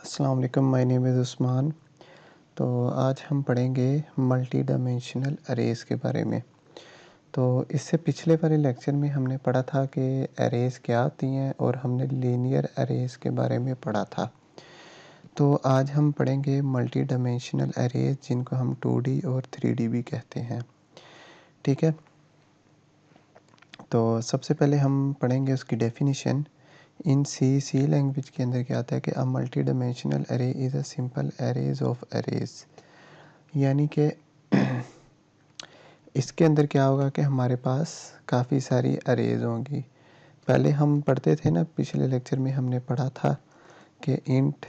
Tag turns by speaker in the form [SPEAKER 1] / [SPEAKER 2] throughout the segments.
[SPEAKER 1] अस्सलाम वालेकुम, my name is Usman. तो आज हम पढ़ेंगे मल्टी डायमेंशनल अरेज़ के बारे में। तो इससे पिछले वाले लेक्चर में हमने पढ़ा था कि अरेज़ क्या होती हैं और हमने लीनियर अरेज़ के बारे में पढ़ा था। तो आज हम पढ़ेंगे मल्टी डायमेंशनल अरेज़ जिनको हम 2D और 3D भी कहते हैं। ठीक है, तो सबसे पहले हम पढ़ेंगे उसकी डेफिनेशन। इन सी लैंग्वेज के अंदर क्या आता है कि अ मल्टी डायमेंशनल अरे is a simple arrays of arrays, यानी कि इसके अंदर क्या होगा कि हमारे पास काफ़ी सारी अरेज होंगी। पहले हम पढ़ते थे ना, पिछले लेक्चर में हमने पढ़ा था कि इंट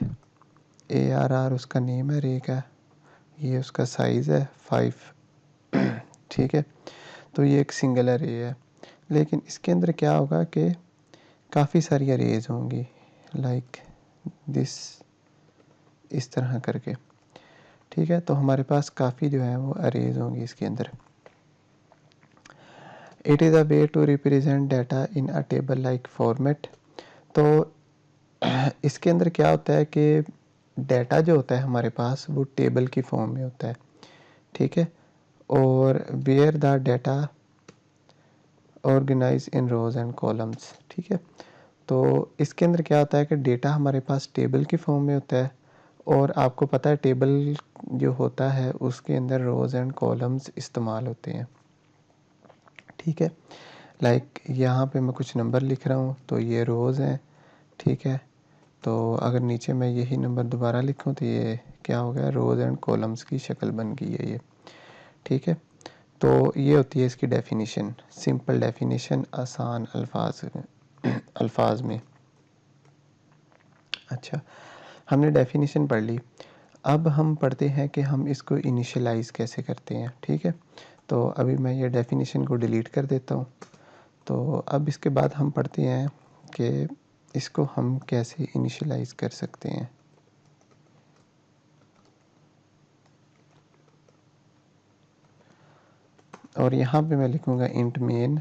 [SPEAKER 1] ARR उसका नेम है अरे का, ये उसका साइज़ है 5। ठीक है, तो ये एक सिंगल अरे है। लेकिन इसके अंदर क्या होगा कि काफ़ी सारी अरेज होंगी, लाइक दिस, इस तरह करके। ठीक है, तो हमारे पास काफ़ी जो है वो अरेज होंगी इसके अंदर। It is a way to represent data in a table like format. तो इसके अंदर क्या होता है कि डाटा जो होता है हमारे पास वो टेबल की फॉर्म में होता है। ठीक है, और where the data organize in rows and columns. ठीक है, तो इसके अंदर क्या होता है कि डेटा हमारे पास टेबल की फॉर्म में होता है, और आपको पता है टेबल जो होता है उसके अंदर रोज़ एंड कॉलम्स इस्तेमाल होते हैं। ठीक है, लाइक यहाँ पे मैं कुछ नंबर लिख रहा हूँ तो ये रोज़ हैं। ठीक है, तो अगर नीचे मैं यही नंबर दोबारा लिखूँ तो ये क्या हो गया, रोज़ एंड कॉलम्स की शक्ल बन गई है ये। ठीक है, तो ये होती है इसकी डेफिनेशन, सिंपल डेफिनेशन आसान अल्फाज में। अच्छा, हमने डेफिनेशन पढ़ ली। अब हम पढ़ते हैं कि हम इसको इनिशियलाइज़ कैसे करते हैं। ठीक है, तो अभी मैं ये डेफिनेशन को डिलीट कर देता हूँ। तो अब इसके बाद हम पढ़ते हैं कि इसको हम कैसे इनिशियलाइज़ कर सकते हैं। और यहाँ पे मैं लिखूँगा इंट मेन,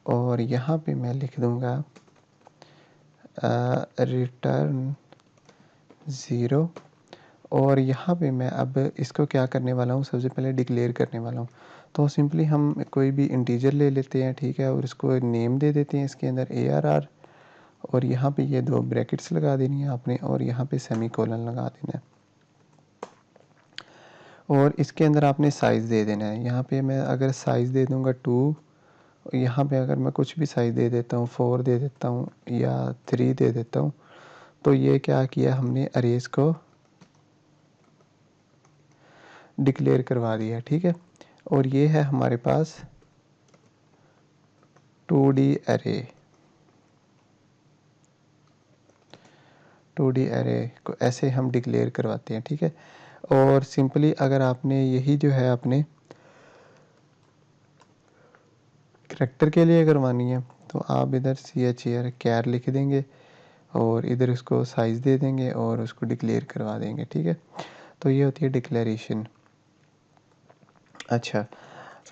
[SPEAKER 1] और यहाँ पे मैं लिख दूँगा रिटर्न 0। और यहाँ पे मैं अब इसको क्या करने वाला हूँ, सबसे पहले डिक्लेयर करने वाला हूँ। तो सिंपली हम कोई भी इंटीजर ले लेते हैं। ठीक है, और इसको नेम दे देते हैं इसके अंदर ARR, और यहाँ पे ये 2 ब्रैकेट्स लगा देनी है आपने, और यहाँ पे सेमीकोलन लगा देना है, और इसके अंदर आपने साइज़ दे देना है। यहाँ पे मैं अगर साइज़ दे दूँगा 2, यहाँ पे अगर मैं कुछ भी साइज़ दे देता हूँ, 4 दे देता हूँ या 3 दे देता हूँ, तो ये क्या किया हमने, अरेज को डिक्लेयर करवा दिया। ठीक है, और ये है हमारे पास 2D अरे। 2D अरे को ऐसे हम डिक्लेयर करवाते हैं। ठीक है, और सिंपली अगर आपने यही जो है अपने करैक्टर के लिए करवानी है तो आप इधर CHR कैर लिख देंगे और इधर उसको साइज़ दे देंगे और उसको डिक्लेयर करवा देंगे। ठीक है, तो ये होती है डिक्लेरेशन। अच्छा,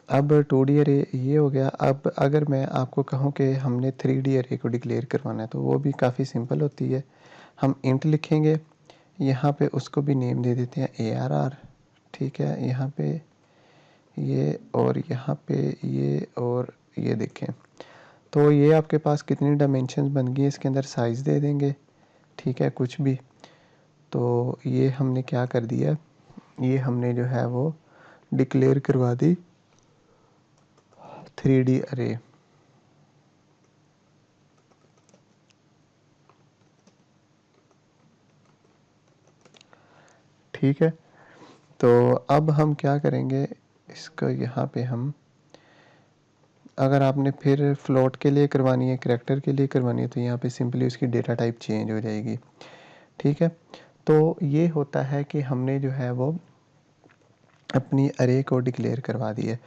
[SPEAKER 1] अब 2D अरे ये हो गया। अब अगर मैं आपको कहूँ कि हमने 3D अरे को डिक्लेयर करवाना है तो वो भी काफ़ी सिंपल होती है। हम इंट लिखेंगे, यहाँ पे उसको भी नेम दे देते हैं ARR। ठीक है, यहाँ पे ये और यहाँ पे ये, और ये देखें, तो ये आपके पास कितनी डायमेंशंस बन गई, इसके अंदर साइज़ दे देंगे। ठीक है, कुछ भी, तो ये हमने क्या कर दिया, ये हमने जो है वो डिक्लेयर करवा दी 3D अरे। ठीक है, तो अब हम क्या करेंगे, इसको यहाँ पे हम, अगर आपने फिर फ्लोट के लिए करवानी है, करैक्टर के लिए करवानी है, तो यहाँ पे सिंपली उसकी डेटा टाइप चेंज हो जाएगी। ठीक है, तो ये होता है कि हमने जो है वो अपनी अरे को डिक्लेयर करवा दी है।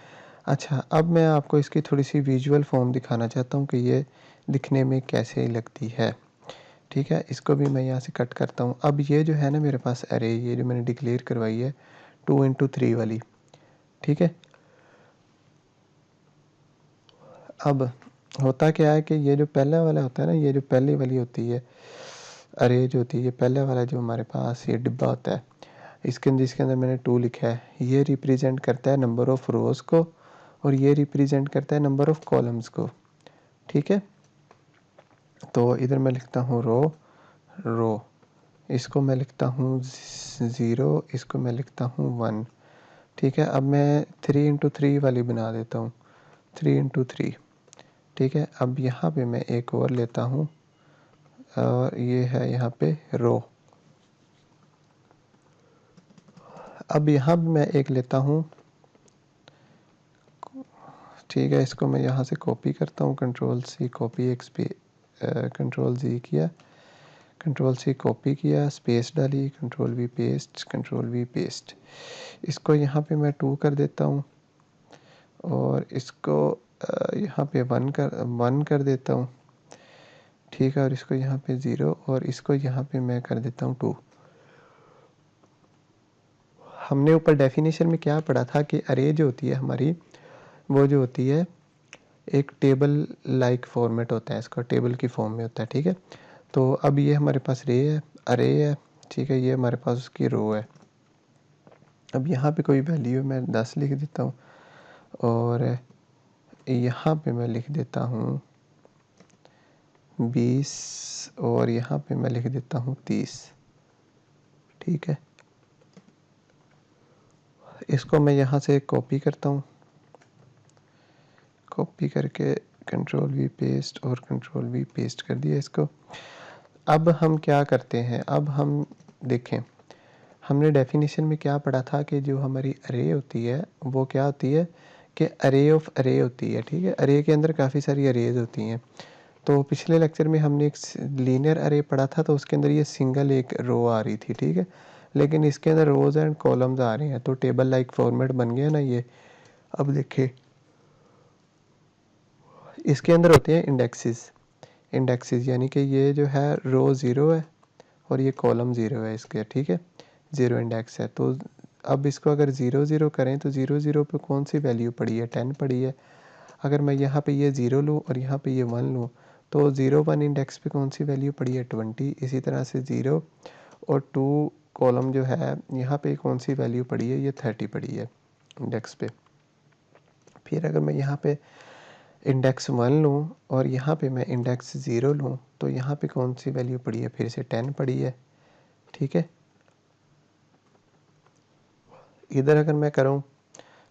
[SPEAKER 1] अच्छा, अब मैं आपको इसकी थोड़ी सी विजुअल फॉर्म दिखाना चाहता हूँ कि ये दिखने में कैसे लगती है। ठीक है, इसको भी मैं यहाँ से कट करता हूँ। अब ये जो है ना मेरे पास अरे, ये जो मैंने डिक्लेयर करवाई है 2x3 वाली। ठीक है, अब होता क्या है कि ये जो पहले वाला होता है ना, ये जो पहली वाली होती है अरे जो होती है, ये पहले वाला जो हमारे पास ये डिब्बा होता है, इसके अंदर जिसके अंदर मैंने 2 लिखा है, ये रिप्रेजेंट करता है नंबर ऑफ़ रोज़ को और ये रिप्रेजेंट करता है नंबर ऑफ़ कॉलम्स को। ठीक है, तो इधर मैं लिखता हूँ रो, इसको मैं लिखता हूँ 0, इसको मैं लिखता हूँ 1। ठीक है, अब मैं 3 इंटू 3 वाली बना देता हूँ, 3 इंटू 3। ठीक है, अब यहाँ पे मैं एक और लेता हूँ और ये है यहाँ पे रो। अब यहाँ भी मैं एक लेता हूँ, ठीक है, इसको मैं यहाँ से कॉपी करता हूँ, कंट्रोल सी कॉपी, कंट्रोल जी किया, कंट्रोल सी कॉपी किया, स्पेस डाली, control we paste, control we paste. इसको यहाँ पे मैं 2 कर देता हूँ और इसको यहाँ पे 1 कर देता हूँ। ठीक है, और इसको यहाँ पे 0 और इसको यहाँ पे मैं कर देता हूँ 2। हमने ऊपर डेफिनेशन में क्या पढ़ा था कि अरे जो होती है हमारी, वो जो होती है एक टेबल लाइक फॉर्मेट होता है, इसका टेबल की फॉर्म में होता है। ठीक है, तो अब ये हमारे पास अरे है। ठीक है, ये हमारे पास उसकी रो है। अब यहाँ पे कोई वैल्यू मैं 10 लिख देता हूँ और यहाँ पे मैं लिख देता हूँ 20 और यहाँ पे मैं लिख देता हूँ 30। ठीक है, इसको मैं यहाँ से कॉपी करता हूँ, कॉपी करके कंट्रोल वी पेस्ट और कंट्रोल वी पेस्ट कर दिया इसको। अब हम क्या करते हैं, अब हम देखें, हमने डेफिनेशन में क्या पढ़ा था कि जो हमारी अरे होती है वो क्या होती है कि अरे ऑफ अरे होती है। ठीक है, अरे के अंदर काफ़ी सारी अरेज होती हैं। तो पिछले लेक्चर में हमने एक लीनियर अरे पढ़ा था, तो उसके अंदर ये सिंगल एक रो आ रही थी। ठीक है, लेकिन इसके अंदर रोज़ एंड कॉलम्स आ रहे हैं, तो टेबल लाइक फॉर्मेट बन गया ना ये। अब देखिए, इसके अंदर होते हैं इंडेक्सेस, यानी कि ये जो है रो 0 है और ये कॉलम 0 है इसके। ठीक है, 0 इंडेक्स है। तो अब इसको अगर 0 0 करें तो 0 0 पे कौन सी वैल्यू पड़ी है, 10 पड़ी है। अगर मैं यहाँ पे ये 0 लूँ और यहाँ पे ये 1 लूँ तो 0 1 इंडेक्स पे कौन सी वैल्यू पड़ी है, 20। इसी तरह से 0 और 2 कॉलम जो है यहाँ पे कौन सी वैल्यू पड़ी है, ये 30 पड़ी है इंडेक्स पे। फिर अगर मैं यहाँ पे इंडेक्स 1 लूँ और यहाँ पे मैं इंडेक्स 0 लूँ तो यहाँ पे कौन सी वैल्यू पड़ी है, फिर से 10 पड़ी है। ठीक है, इधर अगर मैं करूँ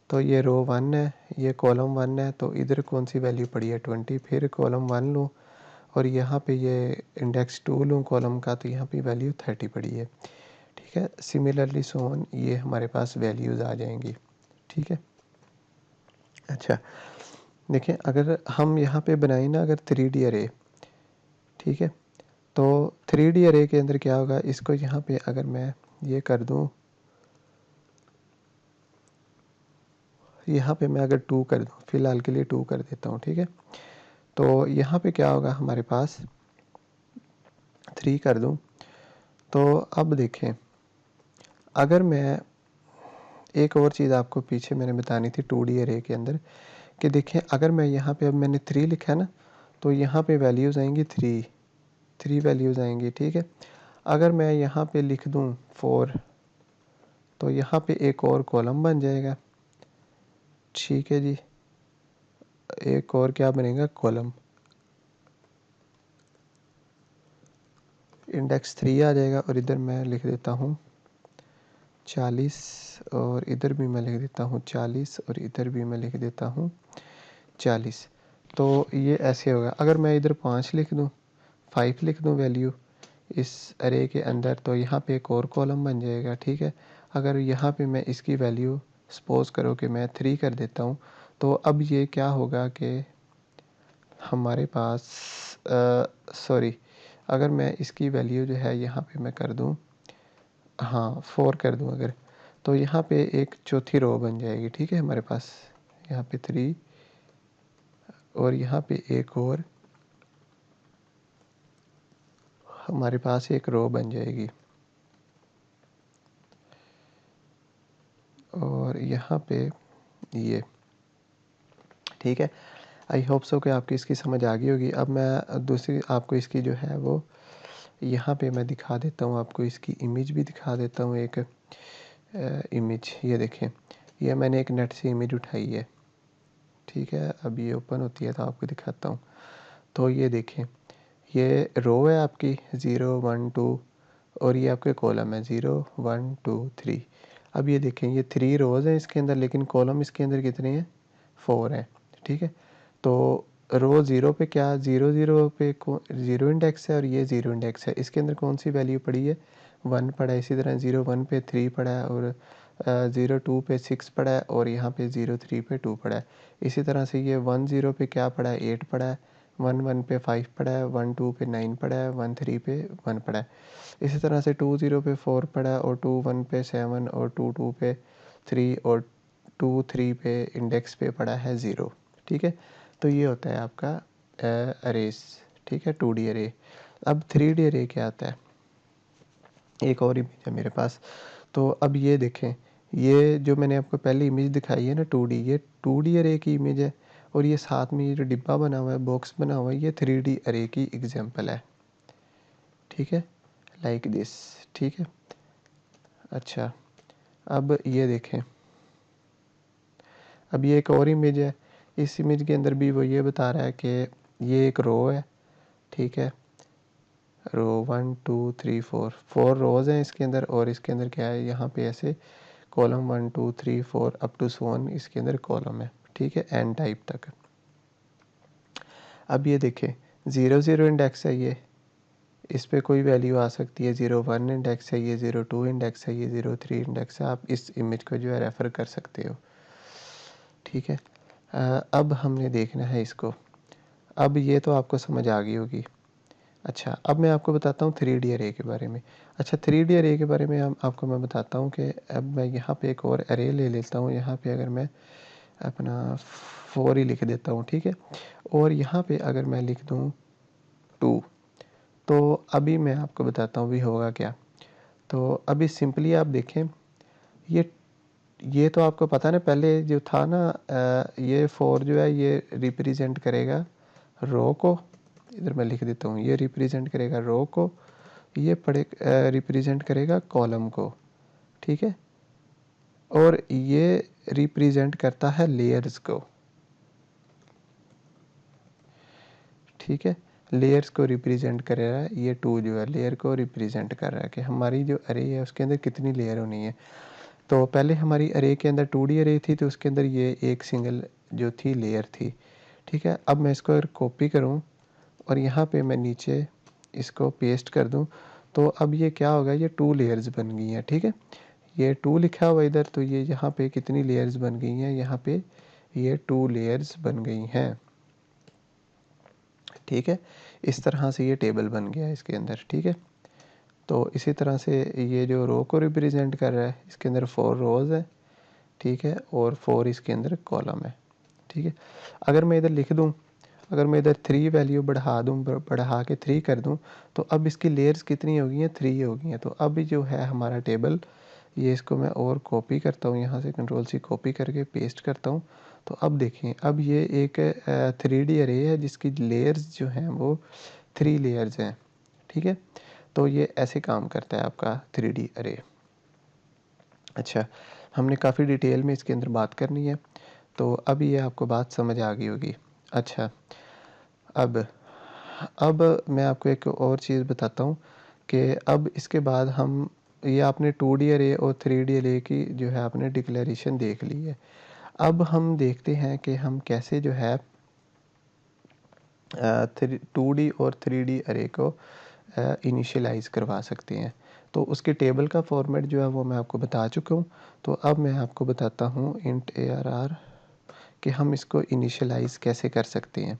[SPEAKER 1] तो ये रो 1 है, ये कॉलम 1 है, तो इधर कौन सी वैल्यू पड़ी है, 20। फिर कॉलम 1 लूँ और यहाँ पे ये इंडेक्स 2 लूँ कॉलम का, तो यहाँ पे वैल्यू 30 पड़ी है। ठीक है, सिमिलरली सो ऑन, ये हमारे पास वैल्यूज़ आ जाएंगी। ठीक है, अच्छा देखें, अगर हम यहाँ पे बनाए ना अगर 3D अरे, ठीक है, तो 3D अरे के अंदर क्या होगा, इसको यहाँ पे अगर मैं ये कर दूँ, यहाँ पे मैं अगर 2 कर दूँ, फ़िलहाल के लिए 2 कर देता हूँ। ठीक है, तो यहाँ पे क्या होगा हमारे पास, 3 कर दूँ। तो अब देखें, अगर मैं एक और चीज़ आपको पीछे मैंने बतानी थी 2D अरे के अंदर, कि देखें अगर मैं यहाँ पे, अब मैंने 3 लिखा है ना, तो यहाँ पे वैल्यूज़ आएंगी 3 वैल्यूज़ आएंगी। ठीक है, अगर मैं यहाँ पे लिख दूँ 4 तो यहाँ पे एक और कॉलम बन जाएगा। ठीक है जी, एक और क्या बनेगा, कॉलम, इंडेक्स 3 आ जाएगा और इधर मैं लिख देता हूँ 40 और इधर भी मैं लिख देता हूँ 40 और इधर भी मैं लिख देता हूँ 40। तो ये ऐसे होगा। अगर मैं इधर 5 लिख दूँ, 5 लिख दूँ वैल्यू इस अरे के अंदर, तो यहाँ पे एक और कॉलम बन जाएगा। ठीक है, अगर यहाँ पे मैं इसकी वैल्यू सपोज़ करो कि मैं 3 कर देता हूँ, तो अब ये क्या होगा कि हमारे पास सॉरी, अगर मैं इसकी वैल्यू जो है यहाँ पे मैं कर दूँ, हाँ 4 कर दूँ अगर, तो यहाँ पे एक चौथी रो बन जाएगी। ठीक है, हमारे पास यहाँ पे 3 और यहाँ पे एक और हमारे पास एक रो बन जाएगी और यहाँ पे ये। ठीक है, आई होप सो कि आपकी इसकी समझ आ गई होगी। अब मैं दूसरी आपको इसकी जो है वो यहाँ पे मैं दिखा देता हूँ, आपको इसकी इमेज भी दिखा देता हूँ। एक इमेज ये देखें, ये मैंने एक नेट से इमेज उठाई है, ठीक है। अब ये ओपन होती है तो आपको दिखाता हूँ। तो ये देखें, ये रो है आपकी 0 1 2 और ये आपके कॉलम है 0 1 2 3। अब ये देखें, ये 3 रोज़ हैं इसके अंदर, लेकिन कॉलम इसके अंदर कितने हैं, 4 हैं, ठीक है। तो रो 0 पे क्या 0 0 पे 0 इंडेक्स है और ये 0 इंडेक्स है, इसके अंदर कौन सी वैल्यू पड़ी है, 1 पड़ा है। इसी तरह 0 1 पे 3 पड़ा है और 0 2 पे 6 पड़ा है और यहाँ पे 0 3 पे 2 पड़ा है। इसी तरह से ये 1 0 पे क्या पड़ा है, 8 पड़ा है। 1 1 पे 5 पड़ा है, 1 2 पे 9 पड़ा है, 1 3 पे 1 पड़ा है। इसी तरह से 2 0 पे 4 पड़ा है और 2 1 पे 7 और 2 2 पे 3 और 2 3 पे इंडेक्स पे पड़ा है 0, ठीक है। तो ये होता है आपका अरेज, ठीक है, 2D अरे। अब 3D अरे क्या आता है, एक और इमेज है मेरे पास। तो अब ये देखें, ये जो मैंने आपको पहले इमेज दिखाई है ना 2D, ये 2D अरे की इमेज है। और ये साथ में ये जो डिब्बा बना हुआ है, बॉक्स बना हुआ है, ये 3D अरे की एग्जांपल है, ठीक है, लाइक दिस, ठीक है। अच्छा, अब ये देखें, अब ये एक और इमेज है। इस इमेज के अंदर भी वो ये बता रहा है कि ये एक रो है, ठीक है, रो 1 2 3 4 रोज़ हैं इसके अंदर और इसके अंदर क्या है, यहाँ पे ऐसे column 1 2 3 4 up to so on इसके अंदर कॉलम है, ठीक है, एन टाइप तक। अब ये देखें, 0 0 इंडेक्स है, ये इस पे कोई वैल्यू आ सकती है, 0 1 इंडेक्स है, ये 0 2 इंडेक्स है, ये 0 3 इंडेक्स है। आप इस इमेज को जो है रेफ़र कर सकते हो, ठीक है। अब हमने देखना है इसको। अब ये तो आपको समझ आ गई होगी। अच्छा, अब मैं आपको बताता हूँ 3D अरे के बारे में। अच्छा, 3D अरे के बारे में आपको मैं बताता हूँ कि अब मैं यहाँ पे एक और अरे ले लेता हूँ। यहाँ पे अगर मैं अपना 4 ही लिख देता हूँ, ठीक है। और यहाँ पे अगर मैं लिख दूँ 2, तो अभी मैं आपको बताता हूँ भी होगा क्या। तो अभी सिंपली आप देखें, ये तो आपको पता है ना, पहले जो था ना, ये 4 जो है ये रिप्रेजेंट करेगा रो को, इधर मैं लिख देता हूँ, ये रिप्रेजेंट करेगा रो को, ये रिप्रेजेंट करेगा कॉलम को, ठीक है। और ये रिप्रेजेंट करता है लेयर्स को, ठीक है। लेयर्स को रिप्रेजेंट कर रहा है ये 2 जो है, लेयर को रिप्रेजेंट कर रहा है कि हमारी जो अरे है उसके अंदर कितनी लेयर होनी है। तो पहले हमारी अरे के अंदर 2D अरे थी, तो उसके अंदर ये एक सिंगल जो थी लेयर थी, ठीक है। अब मैं इसको अगर कॉपी करूँ और यहाँ पे मैं नीचे इसको पेस्ट कर दूँ, तो अब ये क्या होगा, ये 2 लेयर्स बन गई हैं, ठीक है। ये 2 लिखा हुआ इधर, तो ये यहाँ पे कितनी लेयर्स बन गई हैं, यहाँ पे ये 2 लेयर्स बन गई हैं, ठीक है। इस तरह से ये टेबल बन गया है इसके अंदर, ठीक है। तो इसी तरह से ये जो रो को रिप्रेजेंट कर रहा है, इसके अंदर 4 रोज़ है, ठीक है, और 4 इसके अंदर कॉलम है, ठीक है। अगर मैं इधर लिख दूँ, अगर मैं इधर 3 वैल्यू बढ़ा दूँ, बढ़ा के 3 कर दूँ, तो अब इसकी लेयर्स कितनी हो गई हैं, 3 हो गई हैं। तो अब जो है हमारा टेबल, ये इसको मैं और कॉपी करता हूँ, यहाँ से कंट्रोल सी कॉपी करके पेस्ट करता हूँ। तो अब देखें, अब ये एक 3D अरे है जिसकी लेयर्स जो हैं वो 3 लेयर्स हैं, ठीक है। तो ये ऐसे काम करता है आपका 3D अरे। अच्छा, हमने काफ़ी डिटेल में इसके अंदर बात करनी है, तो अब ये आपको बात समझ आ गई होगी। अच्छा, अब मैं आपको एक और चीज़ बताता हूँ कि अब इसके बाद हम, ये आपने 2D अरे और 3D अरे की जो है आपने डिक्लेरेशन देख ली है। अब हम देखते हैं कि हम कैसे जो है 2D और 3D अरे को इनिशियलाइज़ करवा सकते हैं। तो उसके टेबल का फॉर्मेट जो है वो मैं आपको बता चुका हूँ। तो अब मैं आपको बताता हूँ इंट ARR कि हम इसको इनिशियलाइज़ कैसे कर सकते हैं,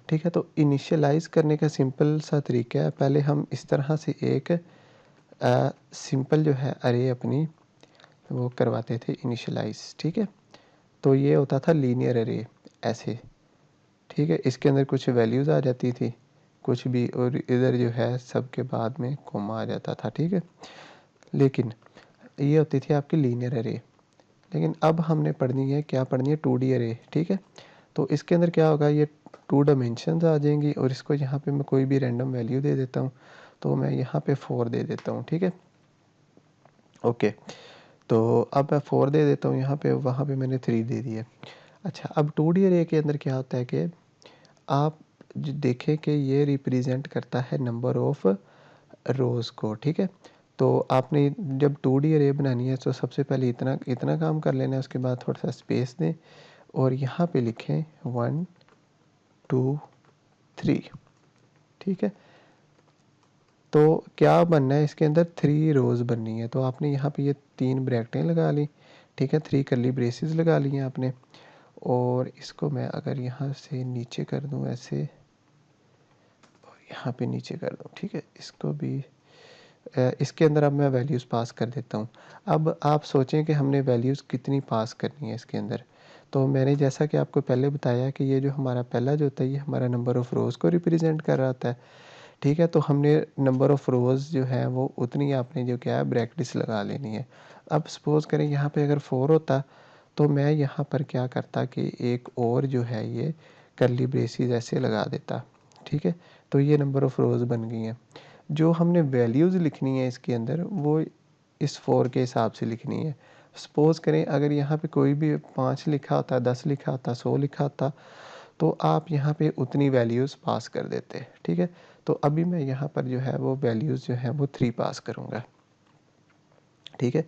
[SPEAKER 1] ठीक है। तो इनिशियलाइज़ करने का सिंपल सा तरीका है, पहले हम इस तरह से एक सिंपल जो है अरे अपनी वो करवाते थे इनिशियलाइज़, ठीक है। तो ये होता था लीनियर अरे ऐसे, ठीक है। इसके अंदर कुछ वैल्यूज़ आ जाती थी, कुछ भी, और इधर जो है सब के बाद में कॉमा आ जाता था, ठीक है। लेकिन ये होती थी आपकी लीनियर अरे। लेकिन अब हमने पढ़नी है क्या, पढ़नी है 2D अरे, ठीक है। तो इसके अंदर क्या होगा, ये 2 डायमेंशंस आ जाएंगी और इसको यहाँ पे मैं कोई भी रैंडम वैल्यू दे देता हूँ। तो मैं यहाँ पे 4 दे देता हूँ, ठीक है। ओके, तो अब मैं 4 दे देता हूँ यहाँ पे, वहाँ पे मैंने 3 दे दिया। अच्छा, अब 2D अरे के अंदर क्या होता है कि आप देखें कि ये रिप्रेजेंट करता है नंबर ऑफ रोज़ को, ठीक है। तो आपने जब 2D अरे बनानी है तो सबसे पहले इतना इतना काम कर लेना है, उसके बाद थोड़ा सा स्पेस दें और यहाँ पे लिखें 1 2 3, ठीक है। तो क्या बनना है इसके अंदर, 3 रोज़ बननी है। तो आपने यहाँ पे ये 3 ब्रैकेटें लगा ली, ठीक है, 3 कर्ली ब्रेसेस लगा ली हैं आपने। और इसको मैं अगर यहाँ से नीचे कर दूँ ऐसे और यहाँ पे नीचे कर दूँ, ठीक है, इसको भी इसके अंदर अब मैं वैल्यूज़ पास कर देता हूँ। अब आप सोचें कि हमने वैल्यूज़ कितनी पास करनी है इसके अंदर। तो मैंने जैसा कि आपको पहले बताया कि ये जो हमारा पहला जो होता है ये हमारा नंबर ऑफ़ रोज़ को रिप्रेजेंट कर रहा होता है, ठीक है। तो हमने नंबर ऑफ़ रोज़ जो है वो उतनी आपने जो क्या है ब्रैकेट्स लगा लेनी है। अब सपोज़ करें यहाँ पे अगर 4 होता तो मैं यहाँ पर क्या करता कि एक और जो है ये कर्ली ब्रेसेस ऐसे लगा देता, ठीक है। तो ये नंबर ऑफ़ रोज़ बन गई हैं। जो हमने वैल्यूज़ लिखनी है इसके अंदर वो इस 4 के हिसाब से लिखनी है। सपोज़ करें अगर यहाँ पे कोई भी 5 लिखा होता, 10 लिखा होता, 100 लिखा होता तो आप यहाँ पे उतनी वैल्यूज़ पास कर देते, ठीक है। तो अभी मैं यहाँ पर जो है वो वैल्यूज़ जो है वो 3 पास करूँगा, ठीक है।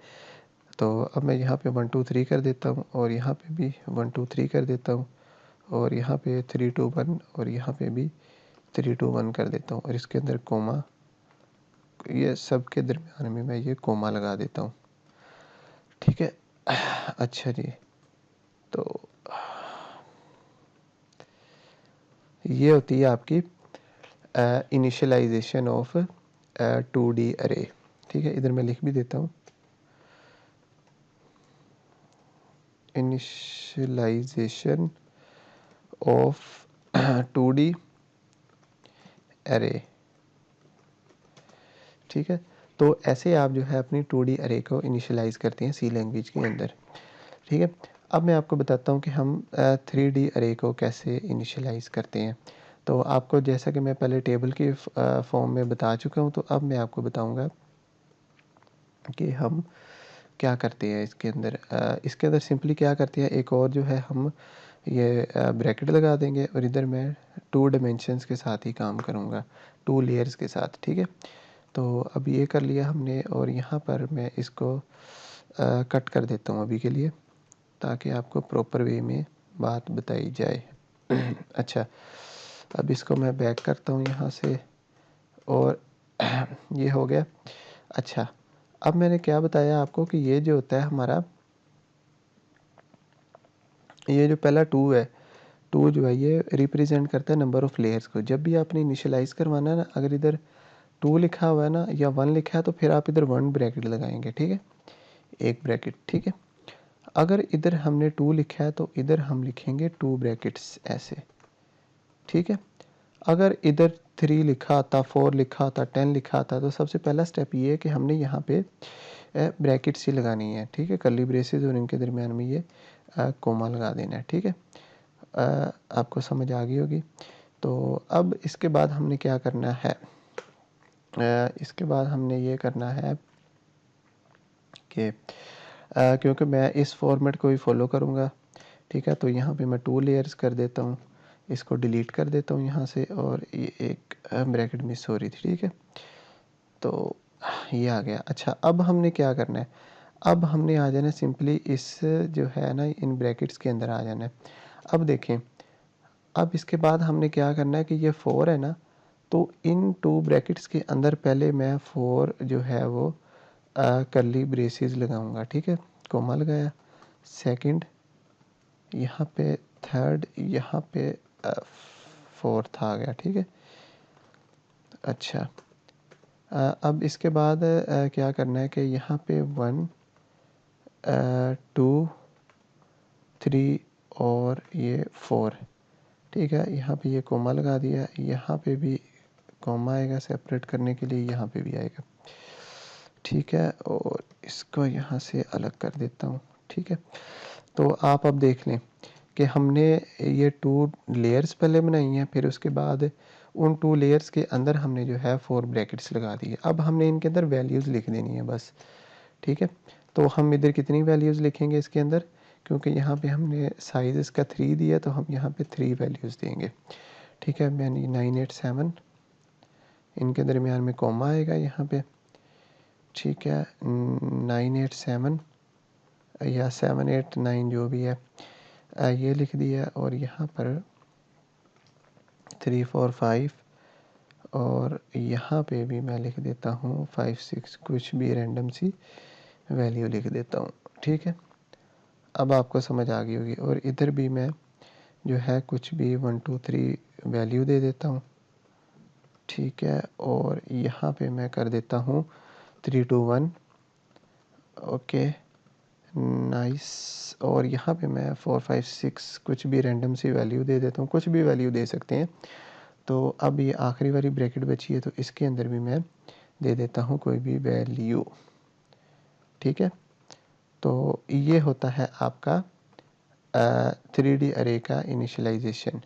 [SPEAKER 1] तो अब मैं यहाँ पे 1 2 3 कर देता हूँ और यहाँ पे भी 1 2 3 कर देता हूँ और यहाँ पे 3 2 1 और यहाँ पे भी 3 2 1 कर देता हूँ और इसके अंदर कोमा, ये सब के दरमियान में मैं ये कोमा लगा देता हूँ, ठीक है। अच्छा जी, तो ये होती है आपकी इनिशियलाइजेशन ऑफ 2D अरे, ठीक है। इधर मैं लिख भी देता हूँ, इनिशियलाइजेशन ऑफ 2D अरे, ठीक है। तो ऐसे आप जो है अपनी 2D अरे को इनिशियलाइज़ करते हैं सी लैंग्वेज के अंदर, ठीक है। अब मैं आपको बताता हूँ कि हम 3D अरे को कैसे इनिशियलाइज़ करते हैं। तो आपको जैसा कि मैं पहले टेबल की फॉर्म में बता चुका हूँ, तो अब मैं आपको बताऊँगा कि हम क्या करते हैं इसके अंदर। इसके अंदर सिंपली क्या करते हैं, एक और जो है हम ये ब्रैकेट लगा देंगे और इधर मैं 2 डायमेंशंस के साथ ही काम करूँगा, 2 लेयर्स के साथ, ठीक है। तो अब ये कर लिया हमने और यहाँ पर मैं इसको कट कर देता हूँ अभी के लिए, ताकि आपको प्रॉपर वे में बात बताई जाए। अच्छा, अब इसको मैं बैक करता हूँ यहाँ से और ये हो गया। अच्छा, अब मैंने क्या बताया आपको कि ये जो होता है हमारा, ये जो पहला 2 है, 2 जो है ये रिप्रेजेंट करता है नंबर ऑफ़ लेयर्स को। जब भी आपने इनिशियलाइज़ करवाना है ना, अगर इधर 2 लिखा हुआ है ना या 1 लिखा है तो फिर आप इधर 1 ब्रैकेट लगाएंगे, ठीक है, एक ब्रैकेट, ठीक है। अगर इधर हमने 2 लिखा है तो इधर हम लिखेंगे 2 ब्रैकेट्स ऐसे, ठीक है। अगर इधर 3 लिखा आता, 4 लिखा आता, 10 लिखा आता तो सबसे पहला स्टेप ये है कि हमने यहाँ पे ब्रैकेट्स ही लगानी है, ठीक है, कर्ली ब्रेसेस और इनके दरमियान में ये कोमा लगा देना है, ठीक है। आपको समझ आ गई होगी। तो अब इसके बाद हमने क्या करना है, इसके बाद हमने ये करना है कि क्योंकि मैं इस फॉर्मेट को ही फॉलो करूँगा, ठीक है। तो यहाँ पे मैं 2 लेयर्स कर देता हूँ, इसको डिलीट कर देता हूँ यहाँ से और ये एक ब्रैकेट मिस हो रही थी, ठीक है। तो ये आ गया। अच्छा, अब हमने क्या करना है, अब हमने आ जाना है सिंपली इस जो है ना इन ब्रैकेट्स के अंदर आ जाना है। अब देखें, अब इसके बाद हमने क्या करना है कि ये 4 है ना, तो इन 2 ब्रैकेट्स के अंदर पहले मैं 4 जो है वो कर्ली ब्रेसेस लगाऊंगा, ठीक है, कोमा लगाया, सेकंड यहाँ पे, थर्ड यहाँ पे, फोर्थ आ गया, ठीक है। अच्छा, अब इसके बाद क्या करना है कि यहाँ पे 1 2 3 और ये 4, ठीक है। यहाँ पे ये कोमा लगा दिया, यहाँ पे भी कोमा आएगा सेपरेट करने के लिए, यहाँ पे भी आएगा, ठीक है। और इसको यहाँ से अलग कर देता हूँ, ठीक है। तो आप अब देख लें कि हमने ये 2 लेयर्स पहले बनाई हैं, फिर उसके बाद उन 2 लेयर्स के अंदर हमने जो है 4 ब्रैकेट्स लगा दिए। अब हमने इनके अंदर वैल्यूज़ लिख देनी है बस, ठीक है। तो हम इधर कितनी वैल्यूज़ लिखेंगे इसके अंदर, क्योंकि यहाँ पे हमने साइज़ इसका 3 दिया, तो हम यहाँ पे 3 वैल्यूज़ देंगे, ठीक है। यानी 987, इनके दरमियान में कॉमा आएगा यहाँ पे, ठीक है। 987 या 789 जो भी है, ये लिख दिया। और यहाँ पर 345, और यहाँ पे भी मैं लिख देता हूँ 56, कुछ भी रैंडम सी वैल्यू लिख देता हूँ, ठीक है। अब आपको समझ आ गई होगी। और इधर भी मैं जो है कुछ भी 1 2 3 वैल्यू दे देता हूँ, ठीक है। और यहाँ पे मैं कर देता हूँ 3 2 1, ओके, नाइस। और यहाँ पे मैं 4 5 6 कुछ भी रैंडम सी वैल्यू दे देता हूँ, कुछ भी वैल्यू दे सकते हैं। तो अब ये आखिरी वाली ब्रैकेट बची है, तो इसके अंदर भी मैं दे देता हूँ कोई भी वैल्यू, ठीक है। तो ये होता है आपका 3D अरे का इनिशियलाइजेशन,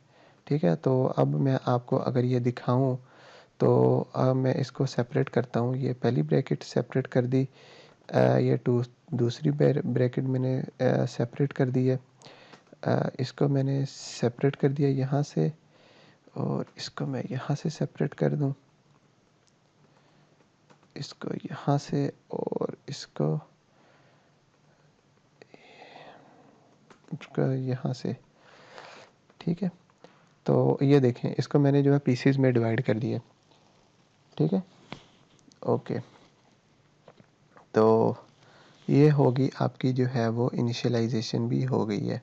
[SPEAKER 1] ठीक है। तो अब मैं आपको अगर ये दिखाऊं, तो अब मैं इसको सेपरेट करता हूँ। ये पहली ब्रैकेट सेपरेट कर दी, ये दूसरी ब्रैकेट मैंने सेपरेट कर दी है, इसको मैंने सेपरेट कर दिया यहाँ से, और इसको मैं यहाँ से सेपरेट कर दूँ, इसको यहाँ से, और इसको यहाँ से, ठीक है। तो ये देखें, इसको मैंने जो है पीसेस में डिवाइड कर दिया, ठीक है, ओके। तो ये होगी आपकी जो है वो इनिशियलाइजेशन भी हो गई है,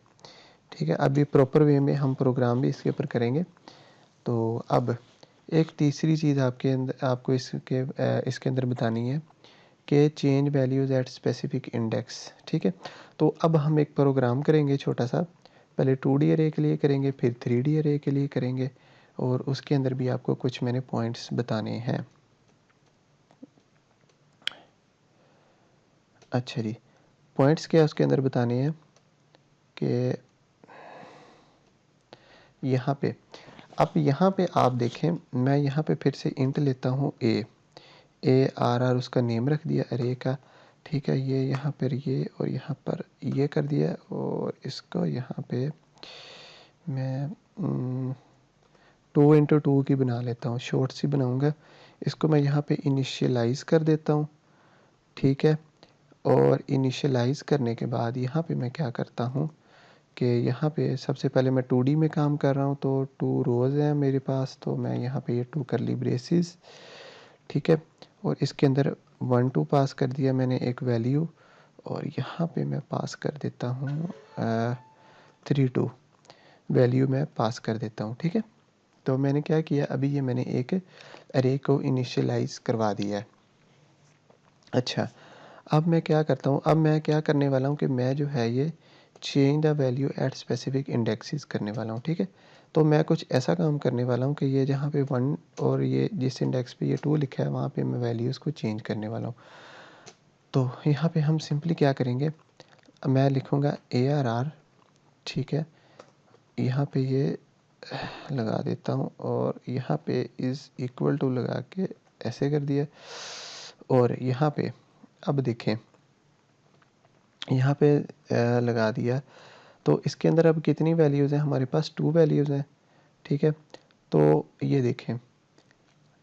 [SPEAKER 1] ठीक है। अभी प्रॉपर वे में हम प्रोग्राम भी इसके ऊपर करेंगे। तो अब एक तीसरी चीज़ आपको इसके अंदर बतानी है कि change values at specific index, ठीक है। तो अब हम एक प्रोग्राम करेंगे छोटा सा, पहले 2D अरे के लिए करेंगे, फिर 3D अरे के लिए करेंगे, और उसके अंदर भी आपको कुछ मैंने पॉइंट्स बताने हैं। अच्छा जी, पॉइंट्स क्या उसके अंदर बताने हैं कि यहाँ पे, अब यहाँ पे आप देखें, मैं यहाँ पे फिर से इंट लेता हूँ ARR, उसका नेम रख दिया अरे का, ठीक है। ये यहाँ पर ये, और यहाँ पर ये कर दिया, और इसको यहाँ पे मैं 2x2 की बना लेता हूँ, शॉर्ट सी बनाऊँगा। इसको मैं यहाँ पे इनिशियलाइज़ कर देता हूँ, ठीक है। और इनिशियलाइज़ करने के बाद यहाँ पे मैं क्या करता हूँ कि यहाँ पे सबसे पहले मैं 2D में काम कर रहा हूँ, तो 2 रोज़ हैं मेरे पास, तो मैं यहाँ पे ये 2 करली ब्रेसेस, ठीक है। और इसके अंदर 1 2 पास कर दिया मैंने एक वैल्यू, और यहाँ पे मैं पास कर देता हूँ 3 2 वैल्यू मैं पास कर देता हूँ, ठीक है। तो मैंने क्या किया, अभी ये मैंने एक अरे को इनिशियलाइज़ करवा दिया है। अच्छा, अब मैं क्या करता हूँ, अब मैं क्या करने वाला हूँ कि मैं जो है ये change the value at specific indexes करने वाला हूँ, ठीक है। तो मैं कुछ ऐसा काम करने वाला हूँ कि ये जहाँ पे 1 और ये जिस इंडेक्स पे ये 2 लिखा है, वहाँ पे मैं वैल्यूज़ को चेंज करने वाला हूँ। तो यहाँ पे हम सिंपली क्या करेंगे, मैं लिखूँगा ARR, ठीक है। यहाँ पे ये लगा देता हूँ, और यहाँ पे इज़ इक्वल टू लगा के ऐसे कर दिया। और यहाँ पे अब देखें, यहाँ पे लगा दिया, तो इसके अंदर अब कितनी वैल्यूज़ हैं हमारे पास, 2 वैल्यूज़ हैं, ठीक है। तो ये देखें,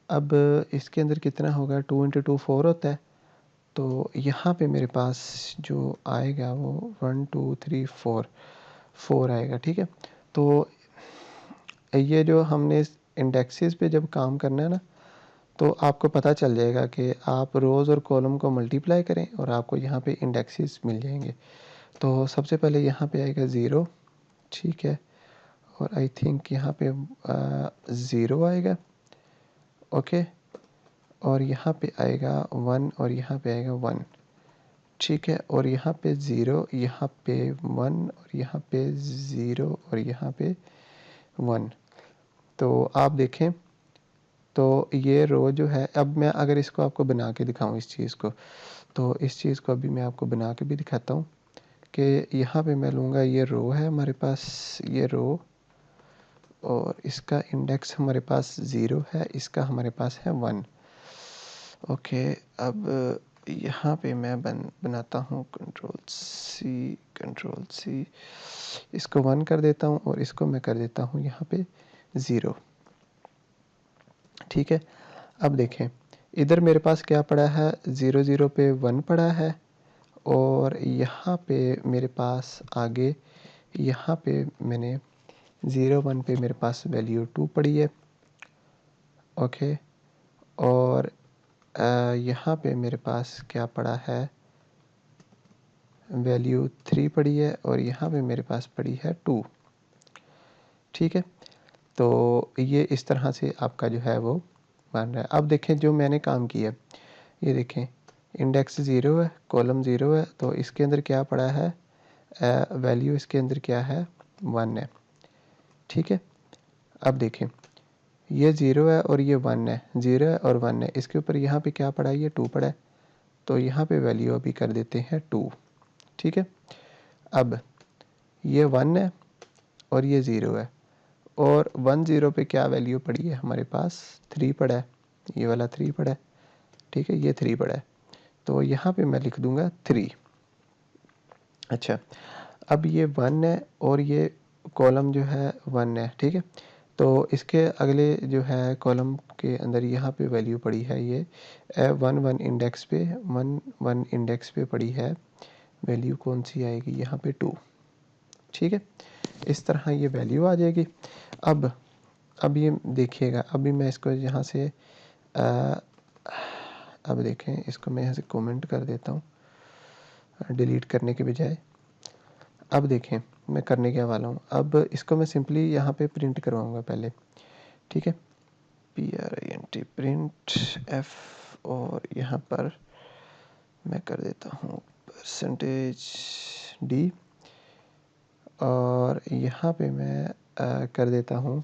[SPEAKER 1] अब इसके अंदर कितना होगा, 2 × 2 4 होता है। तो यहाँ पे मेरे पास जो आएगा वो 1 2 3 4 आएगा, ठीक है। तो ये जो हमने इंडेक्सेस पे जब काम करना है ना, तो आपको पता चल जाएगा कि आप रोज़ और कॉलम को मल्टीप्लाई करें और आपको यहाँ पे इंडेक्सेस मिल जाएंगे। तो सबसे पहले यहाँ पे आएगा 0, ठीक है। और आई थिंक यहाँ पे 0 आएगा, ओके। और यहाँ पे आएगा 1, और यहाँ पे आएगा 1, ठीक है। और यहाँ पे 0, यहाँ पे 1, और यहाँ पे 0, और यहाँ पे 1। तो आप देखें, तो ये रो जो है, अब मैं अगर इसको आपको बना के दिखाऊं इस चीज़ को, तो इस चीज़ को अभी मैं आपको बना के भी दिखाता हूँ कि यहाँ पे मैं लूँगा, ये रो है हमारे पास, ये रो, और इसका इंडेक्स हमारे पास 0 है, इसका हमारे पास है 1। ओके, अब यहाँ पे मैं बनाता हूँ कंट्रोल सी, इसको 1 कर देता हूँ और इसको मैं कर देता हूँ यहाँ पे 0। ठीक है, अब देखें इधर मेरे पास क्या पड़ा है, 0 0 पे 1 पड़ा है, और यहाँ पे मेरे पास आगे, यहाँ पे मैंने 0 1 पे मेरे पास वैल्यू 2 पड़ी है। ओके, और यहाँ पे मेरे पास क्या पड़ा है, वैल्यू 3 पड़ी है, और यहाँ पे मेरे पास पड़ी है 2। ठीक है, तो ये इस तरह से आपका जो है वो बन रहा है। अब देखें जो मैंने काम किया, ये देखें इंडेक्स 0 है, कॉलम 0 है, तो इसके अंदर क्या पड़ा है, वैल्यू इसके अंदर क्या है, 1 है। ठीक है, अब देखें ये 0 है और ये 1 है, 0 है और 1 है, इसके ऊपर यहाँ पे क्या पड़ा है, ये 2 पड़ा है, तो यहाँ पे वैल्यू अभी कर देते हैं 2। ठीक है, अब ये 1 है और ये 0 है, और 1 0 पे क्या वैल्यू पड़ी है हमारे पास, 3 पड़ा है, ये वाला 3 पड़ा है। ठीक है, ये 3 पड़ा है, तो यहाँ पे मैं लिख दूंगा 3। अच्छा, अब ये 1 है और ये कॉलम जो है 1 है। ठीक है, तो इसके अगले जो है कॉलम के अंदर यहाँ पे वैल्यू पड़ी है, ये 1 1 इंडेक्स पे, 1 1 इंडेक्स पे पड़ी है वैल्यू, कौन सी आएगी यहाँ पे 2। ठीक है, इस तरह ये वैल्यू आ जाएगी। अब ये देखिएगा, अभी मैं इसको यहाँ से अब देखें, इसको मैं यहाँ से कमेंट कर देता हूँ डिलीट करने के बजाय। अब देखें मैं करने क्या वाला हूँ, अब इसको मैं सिंपली यहाँ पे प्रिंट करवाऊँगा पहले। ठीक है, print प्रिंट f, और यहाँ पर मैं कर देता हूँ %d, और यहाँ पे मैं कर देता हूँ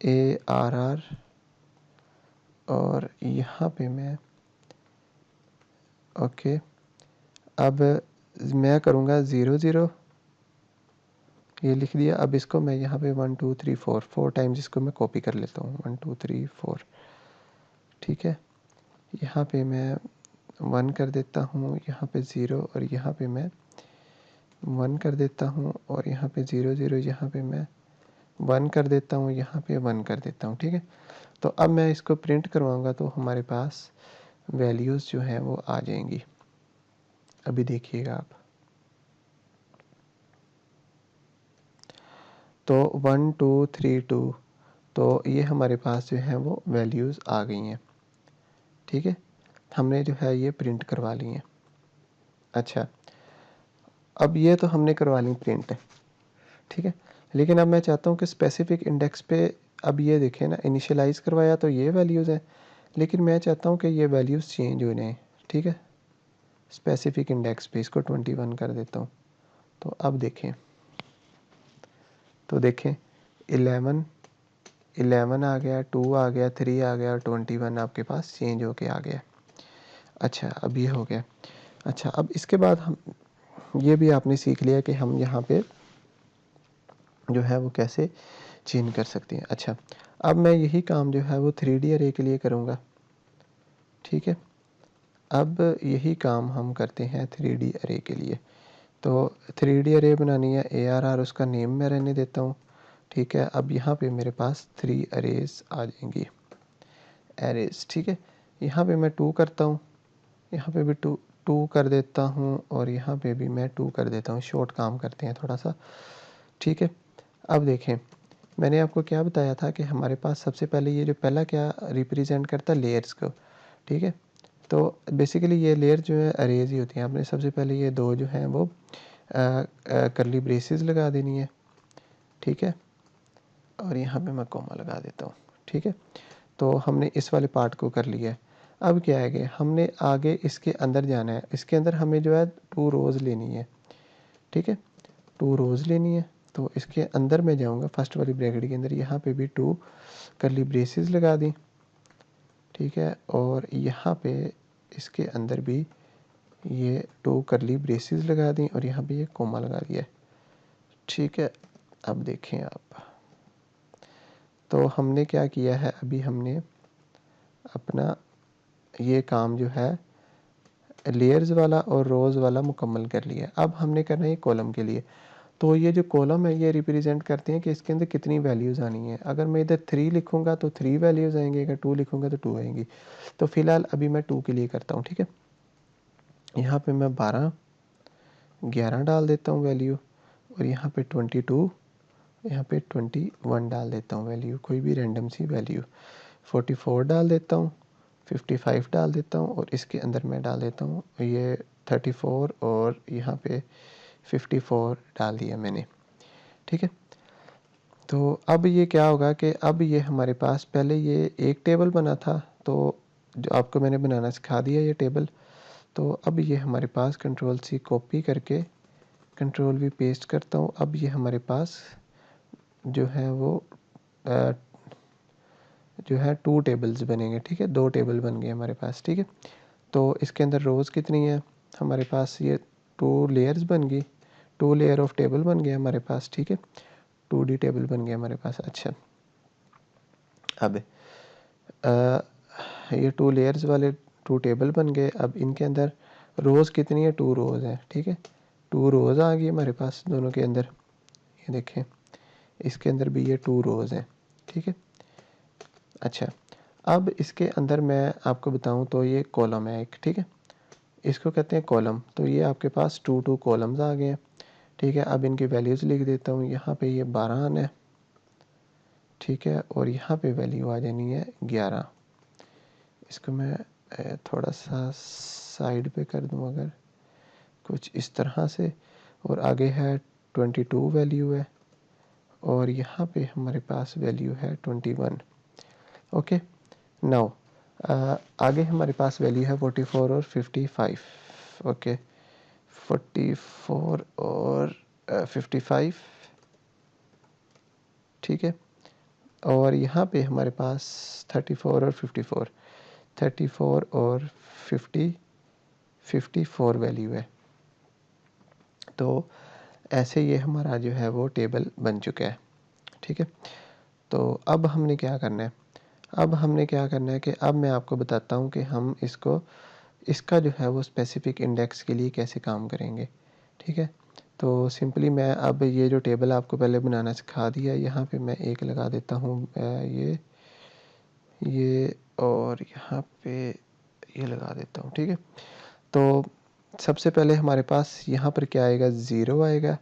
[SPEAKER 1] ARR, और यहाँ पे मैं ओके, अब मैं करूँगा 0 0, ये लिख दिया। अब इसको मैं यहाँ पे 1 2 3 4 टाइम्स इसको मैं कॉपी कर लेता हूँ, 1 2 3 4। ठीक है, यहाँ पे मैं 1 कर देता हूँ, यहाँ पे 0, और यहाँ पे मैं 1 कर देता हूँ, और यहाँ पे 0 0, यहाँ पे मैं 1 कर देता हूँ, यहाँ पे 1 कर देता हूँ। ठीक है, तो अब मैं इसको प्रिंट करवाऊँगा तो हमारे पास वैल्यूज़ जो हैं वो आ जाएंगी। अभी देखिएगा आप, तो 1 2 3 2, तो ये हमारे पास जो है वो वैल्यूज़ आ गई हैं। ठीक है, हमने जो है ये प्रिंट करवा ली हैं। अच्छा, अब ये तो हमने करवा ली प्रिंट। ठीक है, लेकिन अब मैं चाहता हूँ कि स्पेसिफिक इंडेक्स पे, अब ये देखें ना, इनिशियलाइज़ करवाया तो ये वैल्यूज़ हैं, लेकिन मैं चाहता हूँ कि ये वैल्यूज़ चेंज हो जाएँ। ठीक है, स्पेसिफिक इंडेक्स पे इसको 21 कर देता हूँ, तो अब देखें, तो देखें 11 आ गया, 2 आ गया, 3 आ गया, और 21 आपके पास चेंज होके आ गया। अच्छा, अब ये हो गया। अच्छा, अब इसके बाद हम ये भी आपने सीख लिया कि हम यहाँ पे जो है वो कैसे चेंज कर सकते हैं। अच्छा, अब मैं यही काम जो है वो 3D अरे के लिए करूँगा। ठीक है, अब यही काम हम करते हैं 3D अरे के लिए। तो 3D अरे बनानी है, ARR उसका नेम मैं रहने देता हूँ। ठीक है, अब यहाँ पे मेरे पास 3 अरेज आ जाएंगी, एरेज। ठीक है, यहाँ पे मैं 2 करता हूँ, यहाँ पे भी 2 कर देता हूँ, और यहाँ पे भी मैं 2 कर देता हूँ। शॉर्ट काम करते हैं थोड़ा सा। ठीक है, अब देखें मैंने आपको क्या बताया था कि हमारे पास सबसे पहले ये जो पहला क्या रिप्रेजेंट करता है, लेयर्स को। ठीक है, तो बेसिकली ये लेयर जो है अरेज ही होती हैं। आपने सबसे पहले ये दो जो हैं वो करली ब्रेसेस लगा देनी है। ठीक है, और यहाँ पे मैं कॉमा लगा देता हूँ। ठीक है, तो हमने इस वाले पार्ट को कर लिया है। अब क्या है कि हमने आगे इसके अंदर जाना है। इसके अंदर हमें जो है 2 रोज़ लेनी है। ठीक है, 2 रोज़ लेनी है, तो इसके अंदर मैं जाऊँगा फर्स्ट वाली ब्रैकेट के अंदर, यहाँ पे भी 2 करली ब्रेसेस लगा दी। ठीक है, और यहाँ पे इसके अंदर भी ये 2 करली ब्रेसेस लगा दी और यहाँ पे ये कोमा लगा दिया है, ठीक है। अब देखें आप, तो हमने क्या किया है, अभी हमने अपना ये काम जो है लेयर्स वाला और रोज़ वाला मुकम्मल कर लिया। अब हमने करना है कॉलम के लिए। तो ये जो कॉलम है ये रिप्रेजेंट करते हैं कि इसके अंदर कितनी वैल्यूज़ आनी है। अगर मैं इधर 3 लिखूँगा तो 3 वैल्यूज़ आएंगी, अगर 2 लिखूँगा तो 2 आएंगी। तो फ़िलहाल अभी मैं 2 के लिए करता हूँ, ठीक है। यहाँ पे मैं 12 11 डाल देता हूँ वैल्यू, और यहाँ पे 22, यहाँ पे 21 डाल देता हूँ वैल्यू, कोई भी रैंडम सी वैल्यू। 44 डाल देता हूँ, 55 डाल देता हूँ, और इसके अंदर मैं डाल देता हूँ ये 34, और यहाँ पे 54 डाल दिया मैंने, ठीक है। तो अब ये क्या होगा कि अब ये हमारे पास पहले ये एक टेबल बना था, तो जो आपको मैंने बनाना सिखा दिया ये टेबल। तो अब ये हमारे पास कंट्रोल सी कॉपी करके कंट्रोल वी पेस्ट करता हूँ। अब ये हमारे पास जो है वो जो है 2 टेबल्स बनेंगे, ठीक है। 2 टेबल बन गए हमारे पास, ठीक है। तो इसके अंदर रोज़ कितनी है हमारे पास, ये 2 लेयर्स बन गई, 2 लेयर ऑफ टेबल बन गए हमारे पास, ठीक है। 2D टेबल बन गया हमारे पास। अच्छा, अब ये 2 लेयर्स वाले 2 टेबल बन गए। अब इनके अंदर रोज़ कितनी है, 2 रोज़ है, ठीक है। 2 रोज़ आ गई हमारे पास दोनों के अंदर, ये देखें इसके अंदर भी ये 2 रोज़ हैं, ठीक है। अच्छा, अब इसके अंदर मैं आपको बताऊं तो ये कॉलम है एक, ठीक है, इसको कहते हैं कॉलम। तो ये आपके पास 2 कॉलम्स आ गए हैं, ठीक है। अब इनकी वैल्यूज़ लिख देता हूँ। यहाँ पे ये 12 आना है, ठीक है, और यहाँ पे वैल्यू आ जानी है 11। इसको मैं थोड़ा सा साइड पे कर दूँ अगर, कुछ इस तरह से, और आगे है 22 वैल्यू है, और यहाँ पे हमारे पास वैल्यू है 21। ओके, नाउ आगे हमारे पास वैल्यू है 44 और 55। ओके, 44 और 55, ठीक है। और यहाँ पे हमारे पास 34 और 54, 34 और 54 वैल्यू है। तो ऐसे ये हमारा जो है वो टेबल बन चुका है, ठीक है। तो अब हमने क्या करना है, अब हमने क्या करना है कि अब मैं आपको बताता हूँ कि हम इसका जो है वो स्पेसिफिक इंडेक्स के लिए कैसे काम करेंगे, ठीक है। तो सिंपली मैं अब ये जो टेबल आपको पहले बनाना सिखा दिया, यहाँ पे मैं एक लगा देता हूँ ये और यहाँ पे ये लगा देता हूँ, ठीक है। तो सबसे पहले हमारे पास यहाँ पर क्या आएगा, ज़ीरो आएगा,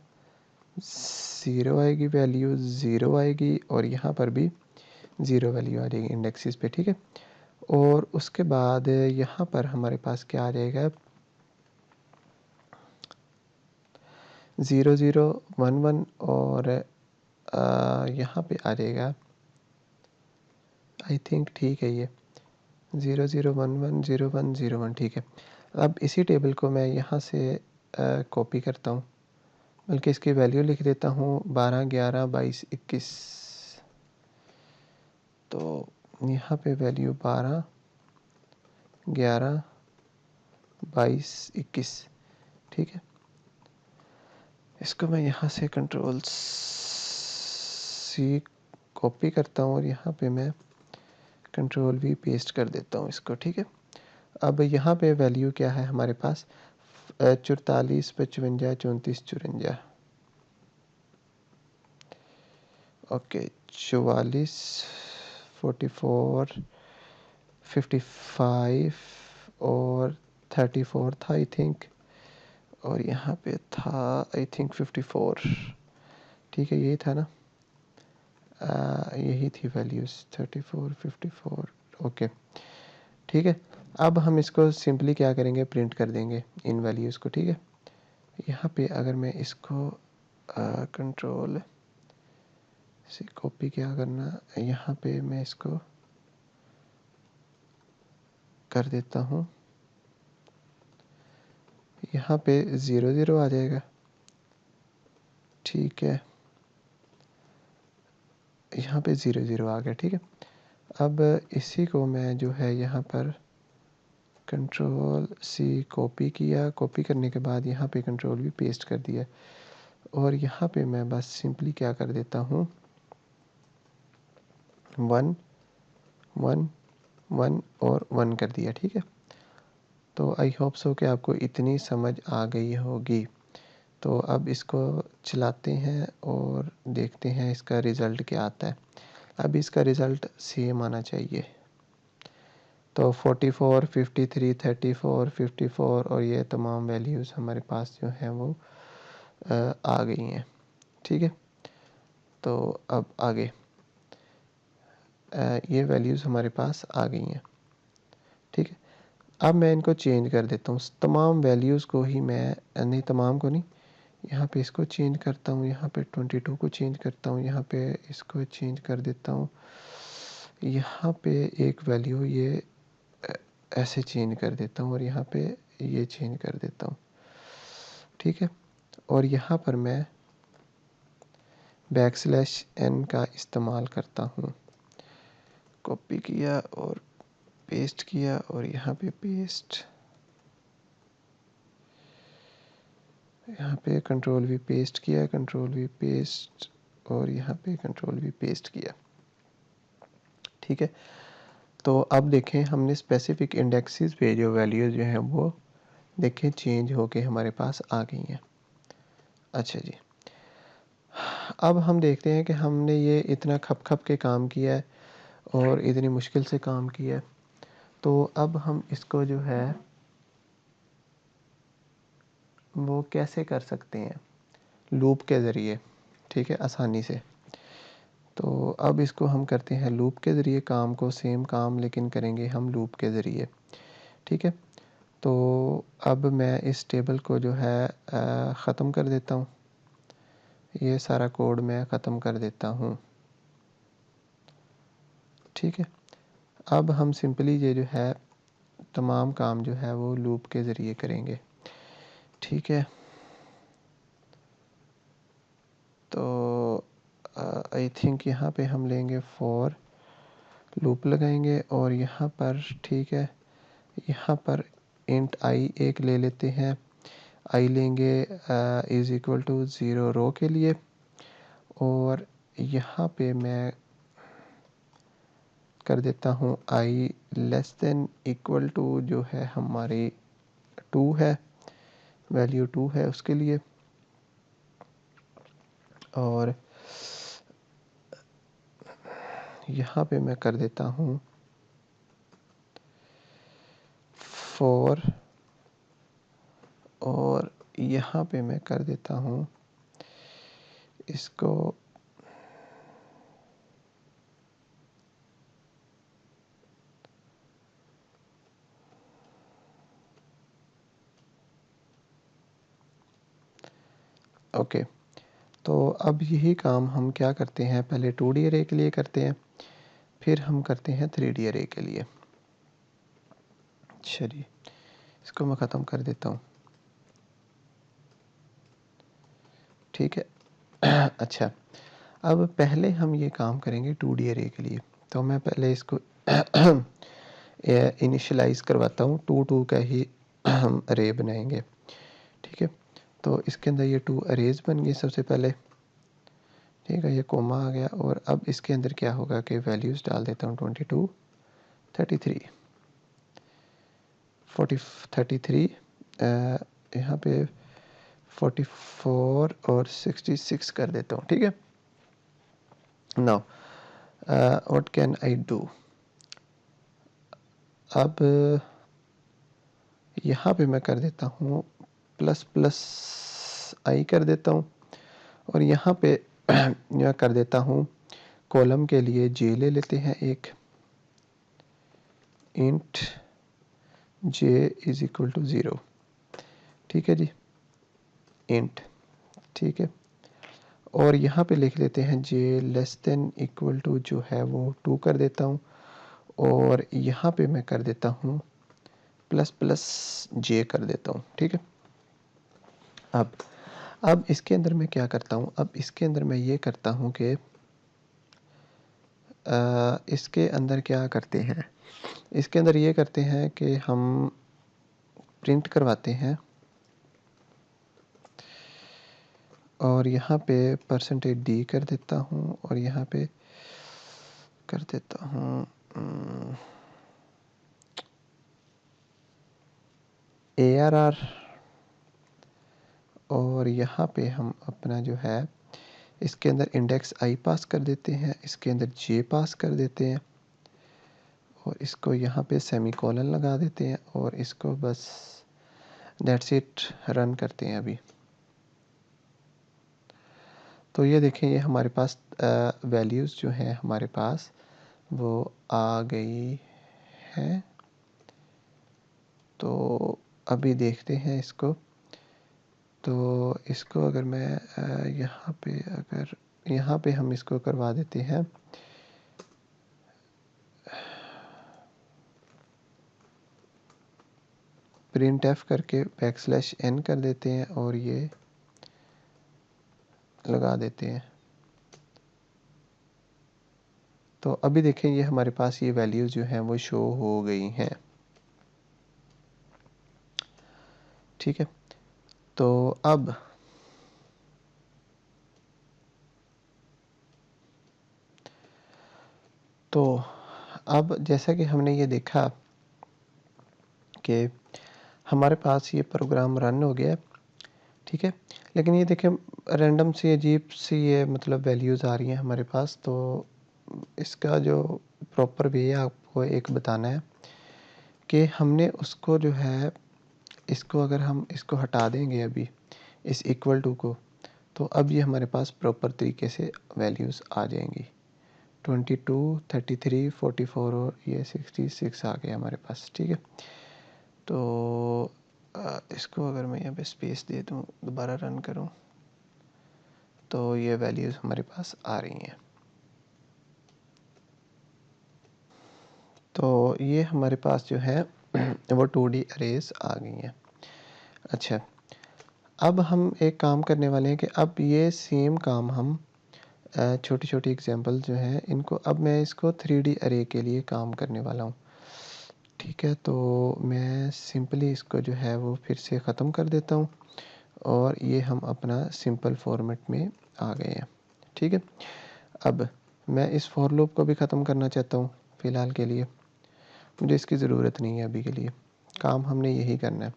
[SPEAKER 1] ज़ीरो आएगी वैल्यू, ज़ीरो आएगी, और यहाँ पर भी ज़ीरो वैल्यू आ जाएगी इंडेक्सेस पे, ठीक है। और उसके बाद यहाँ पर हमारे पास क्या आ जाएगा, 0 0 1 1, और यहाँ पे आ जाएगा, आई थिंक ठीक है ये 0 0 1 1 0 1 0 1, ठीक है। अब इसी टेबल को मैं यहाँ से कॉपी करता हूँ, बल्कि इसकी वैल्यू लिख देता हूँ 12 11 22 21। तो यहाँ पे वैल्यू 12 11 22 21, ठीक है। इसको मैं यहाँ से कंट्रोल सी कॉपी करता हूँ और यहाँ पे मैं कंट्रोल वी पेस्ट कर देता हूँ इसको, ठीक है। अब यहाँ पे वैल्यू क्या है हमारे पास, 44 55 34 54, ओके, 44 44 55 और 34 था आई थिंक, और यहाँ पे था आई थिंक 54, ठीक है, यही था ना, यही थी वैल्यूज़ 34 54, ओके, ठीक है। अब हम इसको सिंपली क्या करेंगे, प्रिंट कर देंगे इन वैल्यूज़ को, ठीक है। यहाँ पे अगर मैं इसको कंट्रोल से कॉपी क्या करना, यहाँ पे मैं इसको कर देता हूँ, यहाँ पे 0 0 आ जाएगा, ठीक है, यहाँ पे 0 0 आ गया, ठीक है। अब इसी को मैं जो है यहाँ पर कंट्रोल सी कॉपी किया, कॉपी करने के बाद यहाँ पे कंट्रोल वी पेस्ट कर दिया और यहाँ पे मैं बस सिंपली क्या कर देता हूँ 1 1 1 और 1 कर दिया। ठीक है, तो आई होप सो कि आपको इतनी समझ आ गई होगी। तो अब इसको चलाते हैं और देखते हैं इसका रिज़ल्ट क्या आता है। अब इसका रिज़ल्ट सेम आना चाहिए। तो 44 53 34 54 और ये तमाम वैल्यूज़ हमारे पास जो हैं वो आ गई हैं। ठीक है, तो अब आगे ये वैल्यूज़ हमारे पास आ गई हैं। ठीक है, अब मैं इनको चेंज कर देता हूँ, तमाम वैल्यूज़ को ही मैं नहीं, तमाम को नहीं, यहाँ पे इसको चेंज करता हूँ, यहाँ पे 22 को चेंज करता हूँ, यहाँ पे इसको चेंज कर देता हूँ, यहाँ पे एक वैल्यू ये ऐसे चेंज कर देता हूँ और यहाँ पे ये चेंज कर देता हूँ। ठीक है, और यहाँ पर मैं \n का इस्तेमाल करता हूँ। कॉपी किया और पेस्ट किया और यहाँ पे पेस्ट, यहाँ पे कंट्रोल वी पेस्ट किया, कंट्रोल वी पेस्ट और यहाँ पे कंट्रोल वी पेस्ट किया। ठीक है, तो अब देखें हमने स्पेसिफिक इंडेक्सेस पे जो वैल्यूज़ जो हैं वो देखें चेंज होके हमारे पास आ गई हैं। अच्छा जी, अब हम देखते हैं कि हमने ये इतना खप खप के काम किया है और इतनी मुश्किल से काम किया है, तो अब हम इसको जो है वो कैसे कर सकते हैं, लूप के ज़रिए। ठीक है, आसानी से। तो अब इसको हम करते हैं लूप के ज़रिए काम को, सेम काम लेकिन करेंगे हम लूप के ज़रिए। ठीक है, तो अब मैं इस टेबल को जो है ख़त्म कर देता हूँ, ये सारा कोड मैं ख़त्म कर देता हूँ। ठीक है, अब हम सिंपली ये जो है तमाम काम जो है वो लूप के ज़रिए करेंगे। ठीक है, तो आई थिंक यहाँ पे हम लेंगे फॉर, लूप लगाएंगे और यहाँ पर, ठीक है, यहाँ पर इंट आई एक ले लेते हैं, आई लेंगे इज़ इक्वल टू 0 रो के लिए और यहाँ पे मैं कर देता हूँ आई लेस देन इक्वल टू जो है हमारी 2 है, वैल्यू 2 है उसके लिए, और यहाँ पे मैं कर देता हूँ फॉर और यहाँ पे मैं कर देता हूँ इसको ओके। तो अब यही काम हम क्या करते हैं, पहले 2D अरे के लिए करते हैं, फिर हम करते हैं 3D अरे के लिए। चलिए इसको मैं ख़त्म कर देता हूँ। ठीक है अच्छा, अब पहले हम ये काम करेंगे 2D अरे के लिए, तो मैं पहले इसको इनिशियलाइज़ करवाता हूँ, 2 का ही हम अरे बनाएंगे। ठीक है, तो इसके अंदर ये 2 अरेज बन गए सबसे पहले। ठीक है, ये कोमा आ गया और अब इसके अंदर क्या होगा कि वैल्यूज़ डाल देता हूँ 22 33 33 यहाँ पे 44 और 66 कर देता हूँ। ठीक है, now what can I do, अब यहाँ पे मैं कर देता हूँ प्लस प्लस आई कर देता हूँ और यहाँ पे मैं कर देता हूँ कॉलम के लिए जे ले लेते हैं एक, int j is equal to 0। ठीक है जी, इंट। ठीक है, और यहाँ पे लिख लेते हैं जे लेस देन इक्वल टू जो है वो 2 कर देता हूँ और यहाँ पे मैं कर देता हूँ प्लस प्लस जे कर देता हूँ। ठीक है, अब इसके अंदर मैं क्या करता हूँ, अब इसके अंदर मैं ये करता हूँ कि इसके अंदर क्या करते हैं, इसके अंदर ये करते हैं कि हम प्रिंट करवाते हैं और यहाँ पे %d कर देता हूँ और यहाँ पे कर देता हूँ ARR और यहाँ पे हम अपना जो है इसके अंदर इंडेक्स i पास कर देते हैं, इसके अंदर j पास कर देते हैं और इसको यहाँ पे सेमीकोलन लगा देते हैं और इसको बस दैट्स इट रन करते हैं अभी। तो ये देखें ये हमारे पास वैल्यूज़ जो हैं हमारे पास वो आ गई हैं। तो अभी देखते हैं इसको। तो इसको अगर मैं यहाँ पे हम इसको करवा देते हैं प्रिंट एफ करके \n कर देते हैं और ये लगा देते हैं। तो अभी देखें ये हमारे पास ये वैल्यूज़ जो हैं वो शो हो गई हैं। ठीक है, तो अब जैसा कि हमने ये देखा कि हमारे पास ये प्रोग्राम रन हो गया। ठीक है, लेकिन ये देखें रैंडम सी अजीब सी ये मतलब वैल्यूज़ आ रही हैं हमारे पास। तो इसका जो प्रॉपर वे है आपको एक बताना है कि हमने उसको जो है इसको अगर हम इसको हटा देंगे अभी इस इक्वल टू को, तो अब ये हमारे पास प्रॉपर तरीके से वैल्यूज़ आ जाएंगी। 22, 33, 44 और ये 66 आ गया हमारे पास। ठीक है, तो इसको अगर मैं यहाँ पे स्पेस दे दूँ दोबारा रन करूँ तो ये वैल्यूज़ हमारे पास आ रही हैं। तो ये हमारे पास जो है वो 2D अरेज आ गई हैं। अच्छा, अब हम एक काम करने वाले हैं कि अब ये सेम काम हम छोटी छोटी एग्जांपल जो है इनको अब मैं इसको 3D अरे के लिए काम करने वाला हूँ। ठीक है, तो मैं सिंपली इसको जो है वो फिर से ख़त्म कर देता हूँ और ये हम अपना सिंपल फॉर्मेट में आ गए हैं। ठीक है, अब मैं इस फॉर लूप को भी ख़त्म करना चाहता हूँ फ़िलहाल के लिए, मुझे इसकी ज़रूरत नहीं है अभी के लिए, काम हमने यही करना है।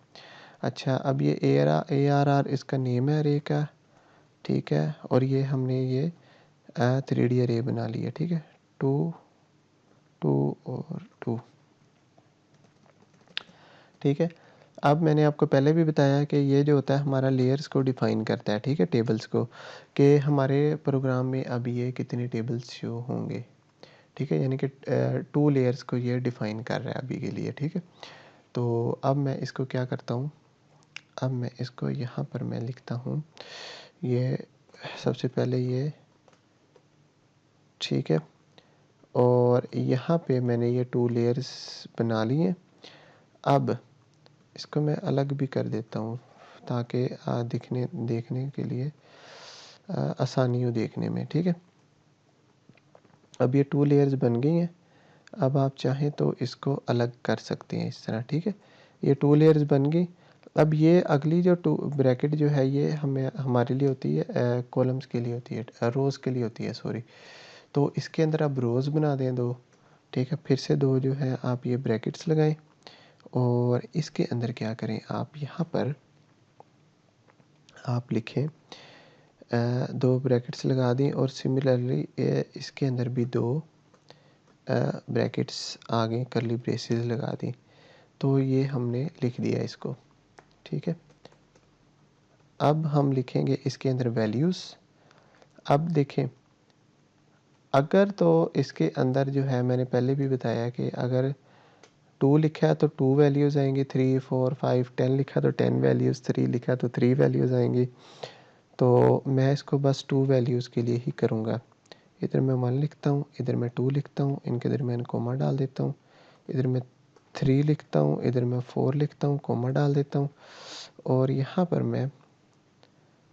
[SPEAKER 1] अच्छा, अब ये ARR इसका नेम है अरे का। ठीक है, और ये हमने ये 3D अरे बना लिया। ठीक है, 2 2 और 2। ठीक है, अब मैंने आपको पहले भी बताया कि ये जो होता है हमारा लेयर्स को डिफ़ाइन करता है। ठीक है, टेबल्स को, कि हमारे प्रोग्राम में अब ये कितने टेबल्स शो होंगे। ठीक है, यानी कि 2 लेयर्स को ये डिफ़ाइन कर रहा है अभी के लिए। ठीक है, तो अब मैं इसको क्या करता हूँ, अब मैं इसको यहाँ पर मैं लिखता हूँ ये सबसे पहले ये। ठीक है, और यहाँ पे मैंने ये 2 लेयर्स बना लिए। अब इसको मैं अलग भी कर देता हूँ ताकि देखने के लिए आसानी हो देखने में। ठीक है, अब ये 2 लेयर्स बन गई हैं। अब आप चाहें तो इसको अलग कर सकते हैं इस तरह। ठीक है, ये 2 लेयर्स बन गई। अब ये अगली जो 2 ब्रैकेट जो है ये हमारे लिए होती है कॉलम्स के लिए होती है, रोज़ के लिए होती है, सॉरी। तो इसके अंदर आप रोज़ बना दें 2। ठीक है, फिर से 2 जो है आप ये ब्रैकेट्स लगाएं और इसके अंदर क्या करें, आप यहाँ पर आप लिखें 2 ब्रैकेट्स लगा दें और सिमिलरली इसके अंदर भी 2 ब्रैकेट्स आगे करली ब्रेसेस लगा दी। तो ये हमने लिख दिया इसको। ठीक है, अब हम लिखेंगे इसके अंदर वैल्यूज़। अब देखें अगर तो इसके अंदर जो है मैंने पहले भी बताया कि अगर 2 लिखा है तो 2 वैल्यूज़ आएंगी, 3, 4, 5, 10 लिखा तो 10 वैल्यूज़, 3 लिखा तो 3 वैल्यूज़ आएंगी। तो मैं इसको बस 2 वैल्यूज़ के लिए ही करूँगा। इधर मैं 1 लिखता हूँ, इधर मैं 2 लिखता हूँ, इनके दरमियान कोमा डाल देता हूँ। इधर मैं 3 लिखता हूँ, इधर मैं 4 लिखता हूँ, कोमा डाल देता हूँ और यहाँ पर मैं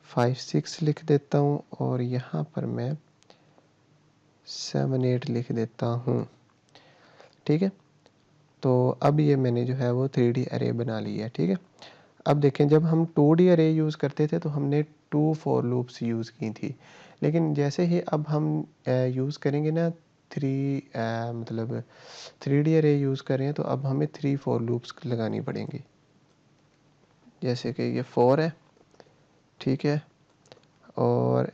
[SPEAKER 1] 5, 6 लिख देता हूँ और यहाँ पर मैं 7, 8 लिख देता हूँ। ठीक है, तो अब ये मैंने जो है वो 3D अरे बना लिया है, ठीक है। अब देखें, जब हम 2D अरे यूज़ करते थे तो हमने 2 फॉर लूप्स यूज़ की थी, लेकिन जैसे ही अब हम यूज़ करेंगे ना 3D अरे यूज़ कर रहे हैं, तो अब हमें 3 फॉर लूप्स लगानी पड़ेंगी। जैसे कि ये 4 है, ठीक है, और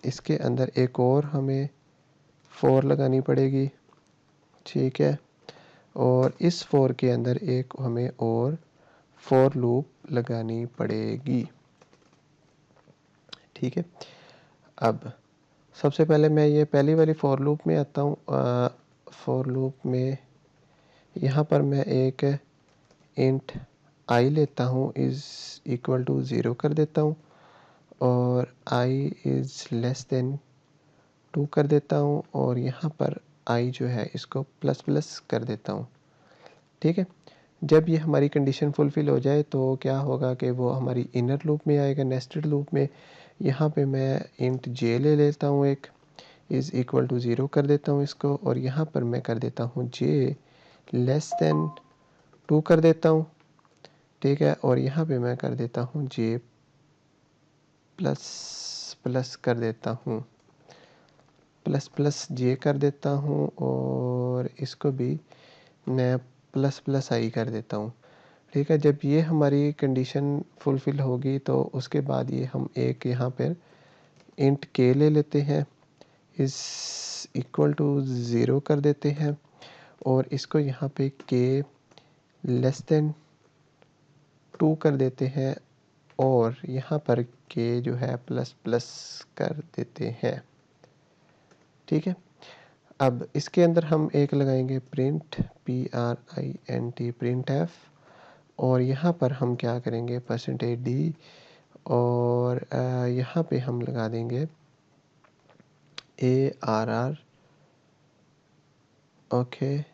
[SPEAKER 1] इसके अंदर एक और हमें 4 लगानी पड़ेगी, ठीक है, और इस 4 के अंदर एक हमें और फॉर लूप लगानी पड़ेगी, ठीक है। अब सबसे पहले मैं ये पहली वाली फॉर लूप में आता हूँ। फॉर लूप में यहाँ पर मैं एक इंट आई लेता हूँ, इज़ इक्वल टू 0 कर देता हूँ, और आई इज़ लेस देन 2 कर देता हूँ, और यहाँ पर आई जो है इसको प्लस प्लस कर देता हूँ, ठीक है। जब ये हमारी कंडीशन फुलफ़िल हो जाए तो क्या होगा कि वो हमारी इनर लूप में आएगा, नेस्टेड लूप में। यहाँ पे मैं इंट जे ले लेता हूँ, एक इज़ इक्वल टू 0 कर देता हूँ इसको, और यहाँ पर मैं कर देता हूँ जे लेस देन 2 कर देता हूँ, ठीक है, और यहाँ पे मैं कर देता हूँ जे प्लस प्लस कर देता हूँ, प्लस प्लस जे कर देता हूँ, और इसको भी मैं प्लस प्लस आई कर देता हूँ, ठीक है। जब ये हमारी कंडीशन फुलफ़िल होगी तो उसके बाद ये हम एक यहाँ पर इंट के ले लेते हैं, इज़ इक्वल टू 0 कर देते हैं, और इसको यहाँ पे के लेस देन 2 कर देते हैं, और यहाँ पर के जो है प्लस प्लस कर देते हैं, ठीक है। अब इसके अंदर हम एक लगाएंगे प्रिंट PRINT प्रिंट एफ, और यहाँ पर हम क्या करेंगे परसेंटेज डी, और यहाँ पे हम लगा देंगे ARR, okay,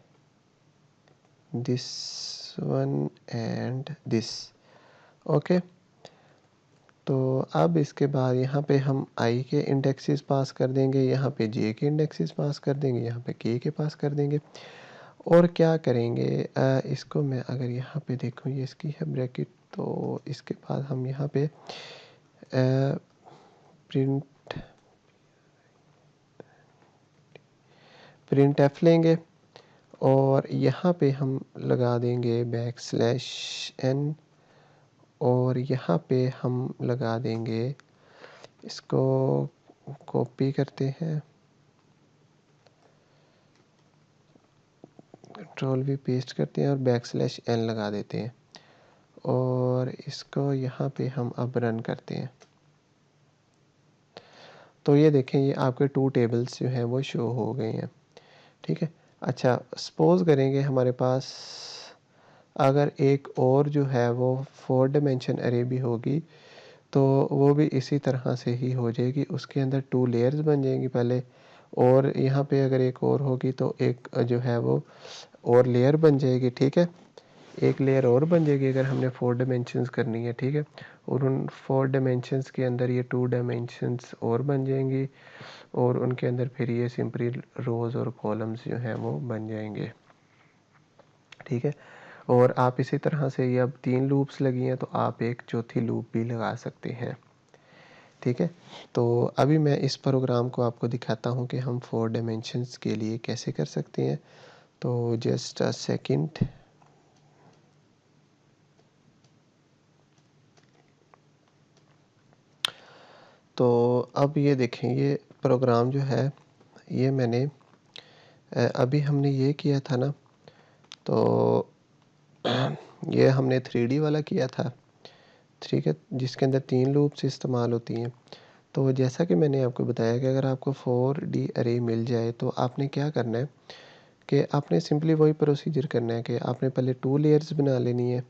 [SPEAKER 1] this one and this, okay. तो अब इसके बाद यहाँ पे हम आई के इंडेक्सेस पास कर देंगे, यहाँ पे जे के इंडेक्सेस पास कर देंगे, यहाँ पे के पास कर देंगे, और क्या करेंगे, इसको मैं अगर यहाँ पे देखूँ, ये इसकी है ब्रैकेट, तो इसके बाद हम यहाँ पे प्रिंट प्रिंट एफ लेंगे, और यहाँ पे हम लगा देंगे \n, और यहाँ पे हम लगा देंगे, इसको कॉपी करते हैं, कंट्रोल भी पेस्ट करते हैं, और \n लगा देते हैं, और इसको यहाँ पे हम अब रन करते हैं। तो ये देखें, ये आपके 2 टेबल्स जो हैं वो शो हो गए हैं, ठीक है। अच्छा, सपोज़ करेंगे हमारे पास अगर एक और जो है वो 4 डायमेंशन अरे भी होगी, तो वो भी इसी तरह से ही हो जाएगी, उसके अंदर 2 लेयर्स बन जाएंगी पहले, और यहाँ पे अगर एक और होगी तो एक जो है वो और लेयर बन जाएगी, ठीक है। एक लेयर और बन जाएगी अगर हमने 4 डायमेंशंस करनी है, ठीक है, और उन 4 डायमेंशंस के अंदर ये 2 डायमेंशंस और बन जाएंगी, और उनके अंदर फिर ये सिंपली रोज़ और कॉलम्स जो हैं वो बन जाएंगे, ठीक है। और आप इसी तरह से ये अब 3 लूप्स लगी हैं, तो आप एक चौथी लूप भी लगा सकते हैं, ठीक है। तो अभी मैं इस प्रोग्राम को आपको दिखाता हूँ कि हम 4 डायमेंशंस के लिए कैसे कर सकते हैं। तो जस्ट अ सेकंड। तो अब ये देखें, ये प्रोग्राम जो है ये मैंने अभी हमने ये किया था ना, तो ये हमने 3D वाला किया था, ठीक है, जिसके अंदर 3 लूप्स इस्तेमाल होती हैं। तो जैसा कि मैंने आपको बताया कि अगर आपको 4D अरे मिल जाए तो आपने क्या करना है कि आपने सिंपली वही प्रोसीजर करना है कि आपने पहले 2 लेयर्स बना लेनी है,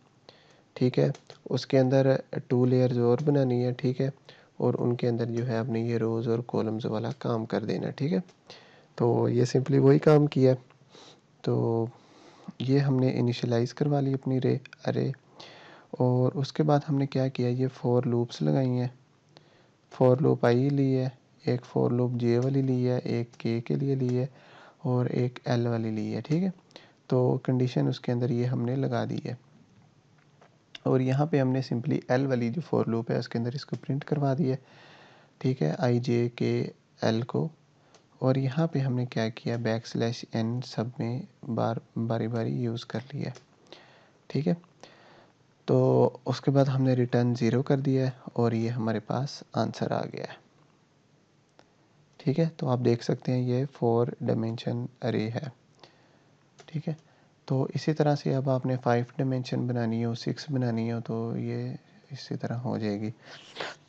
[SPEAKER 1] ठीक है, उसके अंदर 2 लेयर्स और बनानी है, ठीक है, और उनके अंदर जो है आपने ये रोज़ और कॉलम्स वाला काम कर देना, ठीक है। तो ये सिंपली वही काम किया। तो ये हमने इनिशियलाइज़ करवा ली अपनी अरे, और उसके बाद हमने क्या किया, ये 4 लूप्स लगाई हैं। 4 लूप आई ली है, एक 4 लूप जे वाली ली है, एक के लिए ली है, और एक एल वाली ली है, ठीक है। तो कंडीशन उसके अंदर ये हमने लगा दी है और यहाँ पे हमने सिंपली एल वाली जो फॉर लूप है उसके अंदर इसको प्रिंट करवा दिया है, ठीक है, आई जे के एल को। और यहाँ पे हमने क्या किया, \n सब में बारी बारी यूज़ कर लिया है, ठीक है। तो उसके बाद हमने रिटर्न 0 कर दिया है और ये हमारे पास आंसर आ गया है, ठीक है। तो आप देख सकते हैं ये 4 डायमेंशन अरे है, ठीक है। तो इसी तरह से अब आपने 5 डायमेंशन बनानी हो, 6 बनानी हो तो ये इसी तरह हो जाएगी।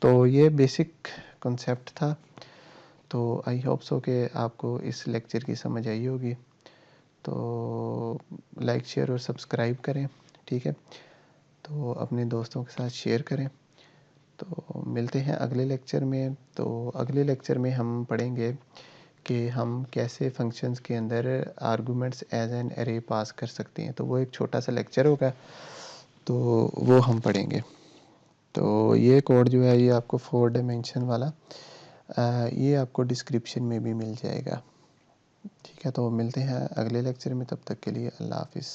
[SPEAKER 1] तो ये बेसिक कॉन्सेप्ट था। तो आई होप सो कि आपको इस लेक्चर की समझ आई होगी। तो लाइक शेयर और सब्सक्राइब करें, ठीक है। तो अपने दोस्तों के साथ शेयर करें। तो मिलते हैं अगले लेक्चर में। तो अगले लेक्चर में हम पढ़ेंगे कि हम कैसे फंक्शंस के अंदर आर्गुमेंट्स एज एन एरे पास कर सकते हैं। तो वो एक छोटा सा लेक्चर होगा, तो वो हम पढ़ेंगे। तो ये कोड जो है ये आपको 4 डायमेंशन वाला ये आपको डिस्क्रिप्शन में भी मिल जाएगा, ठीक है। तो मिलते हैं अगले लेक्चर में, तब तक के लिए अल्लाह हाफिज़।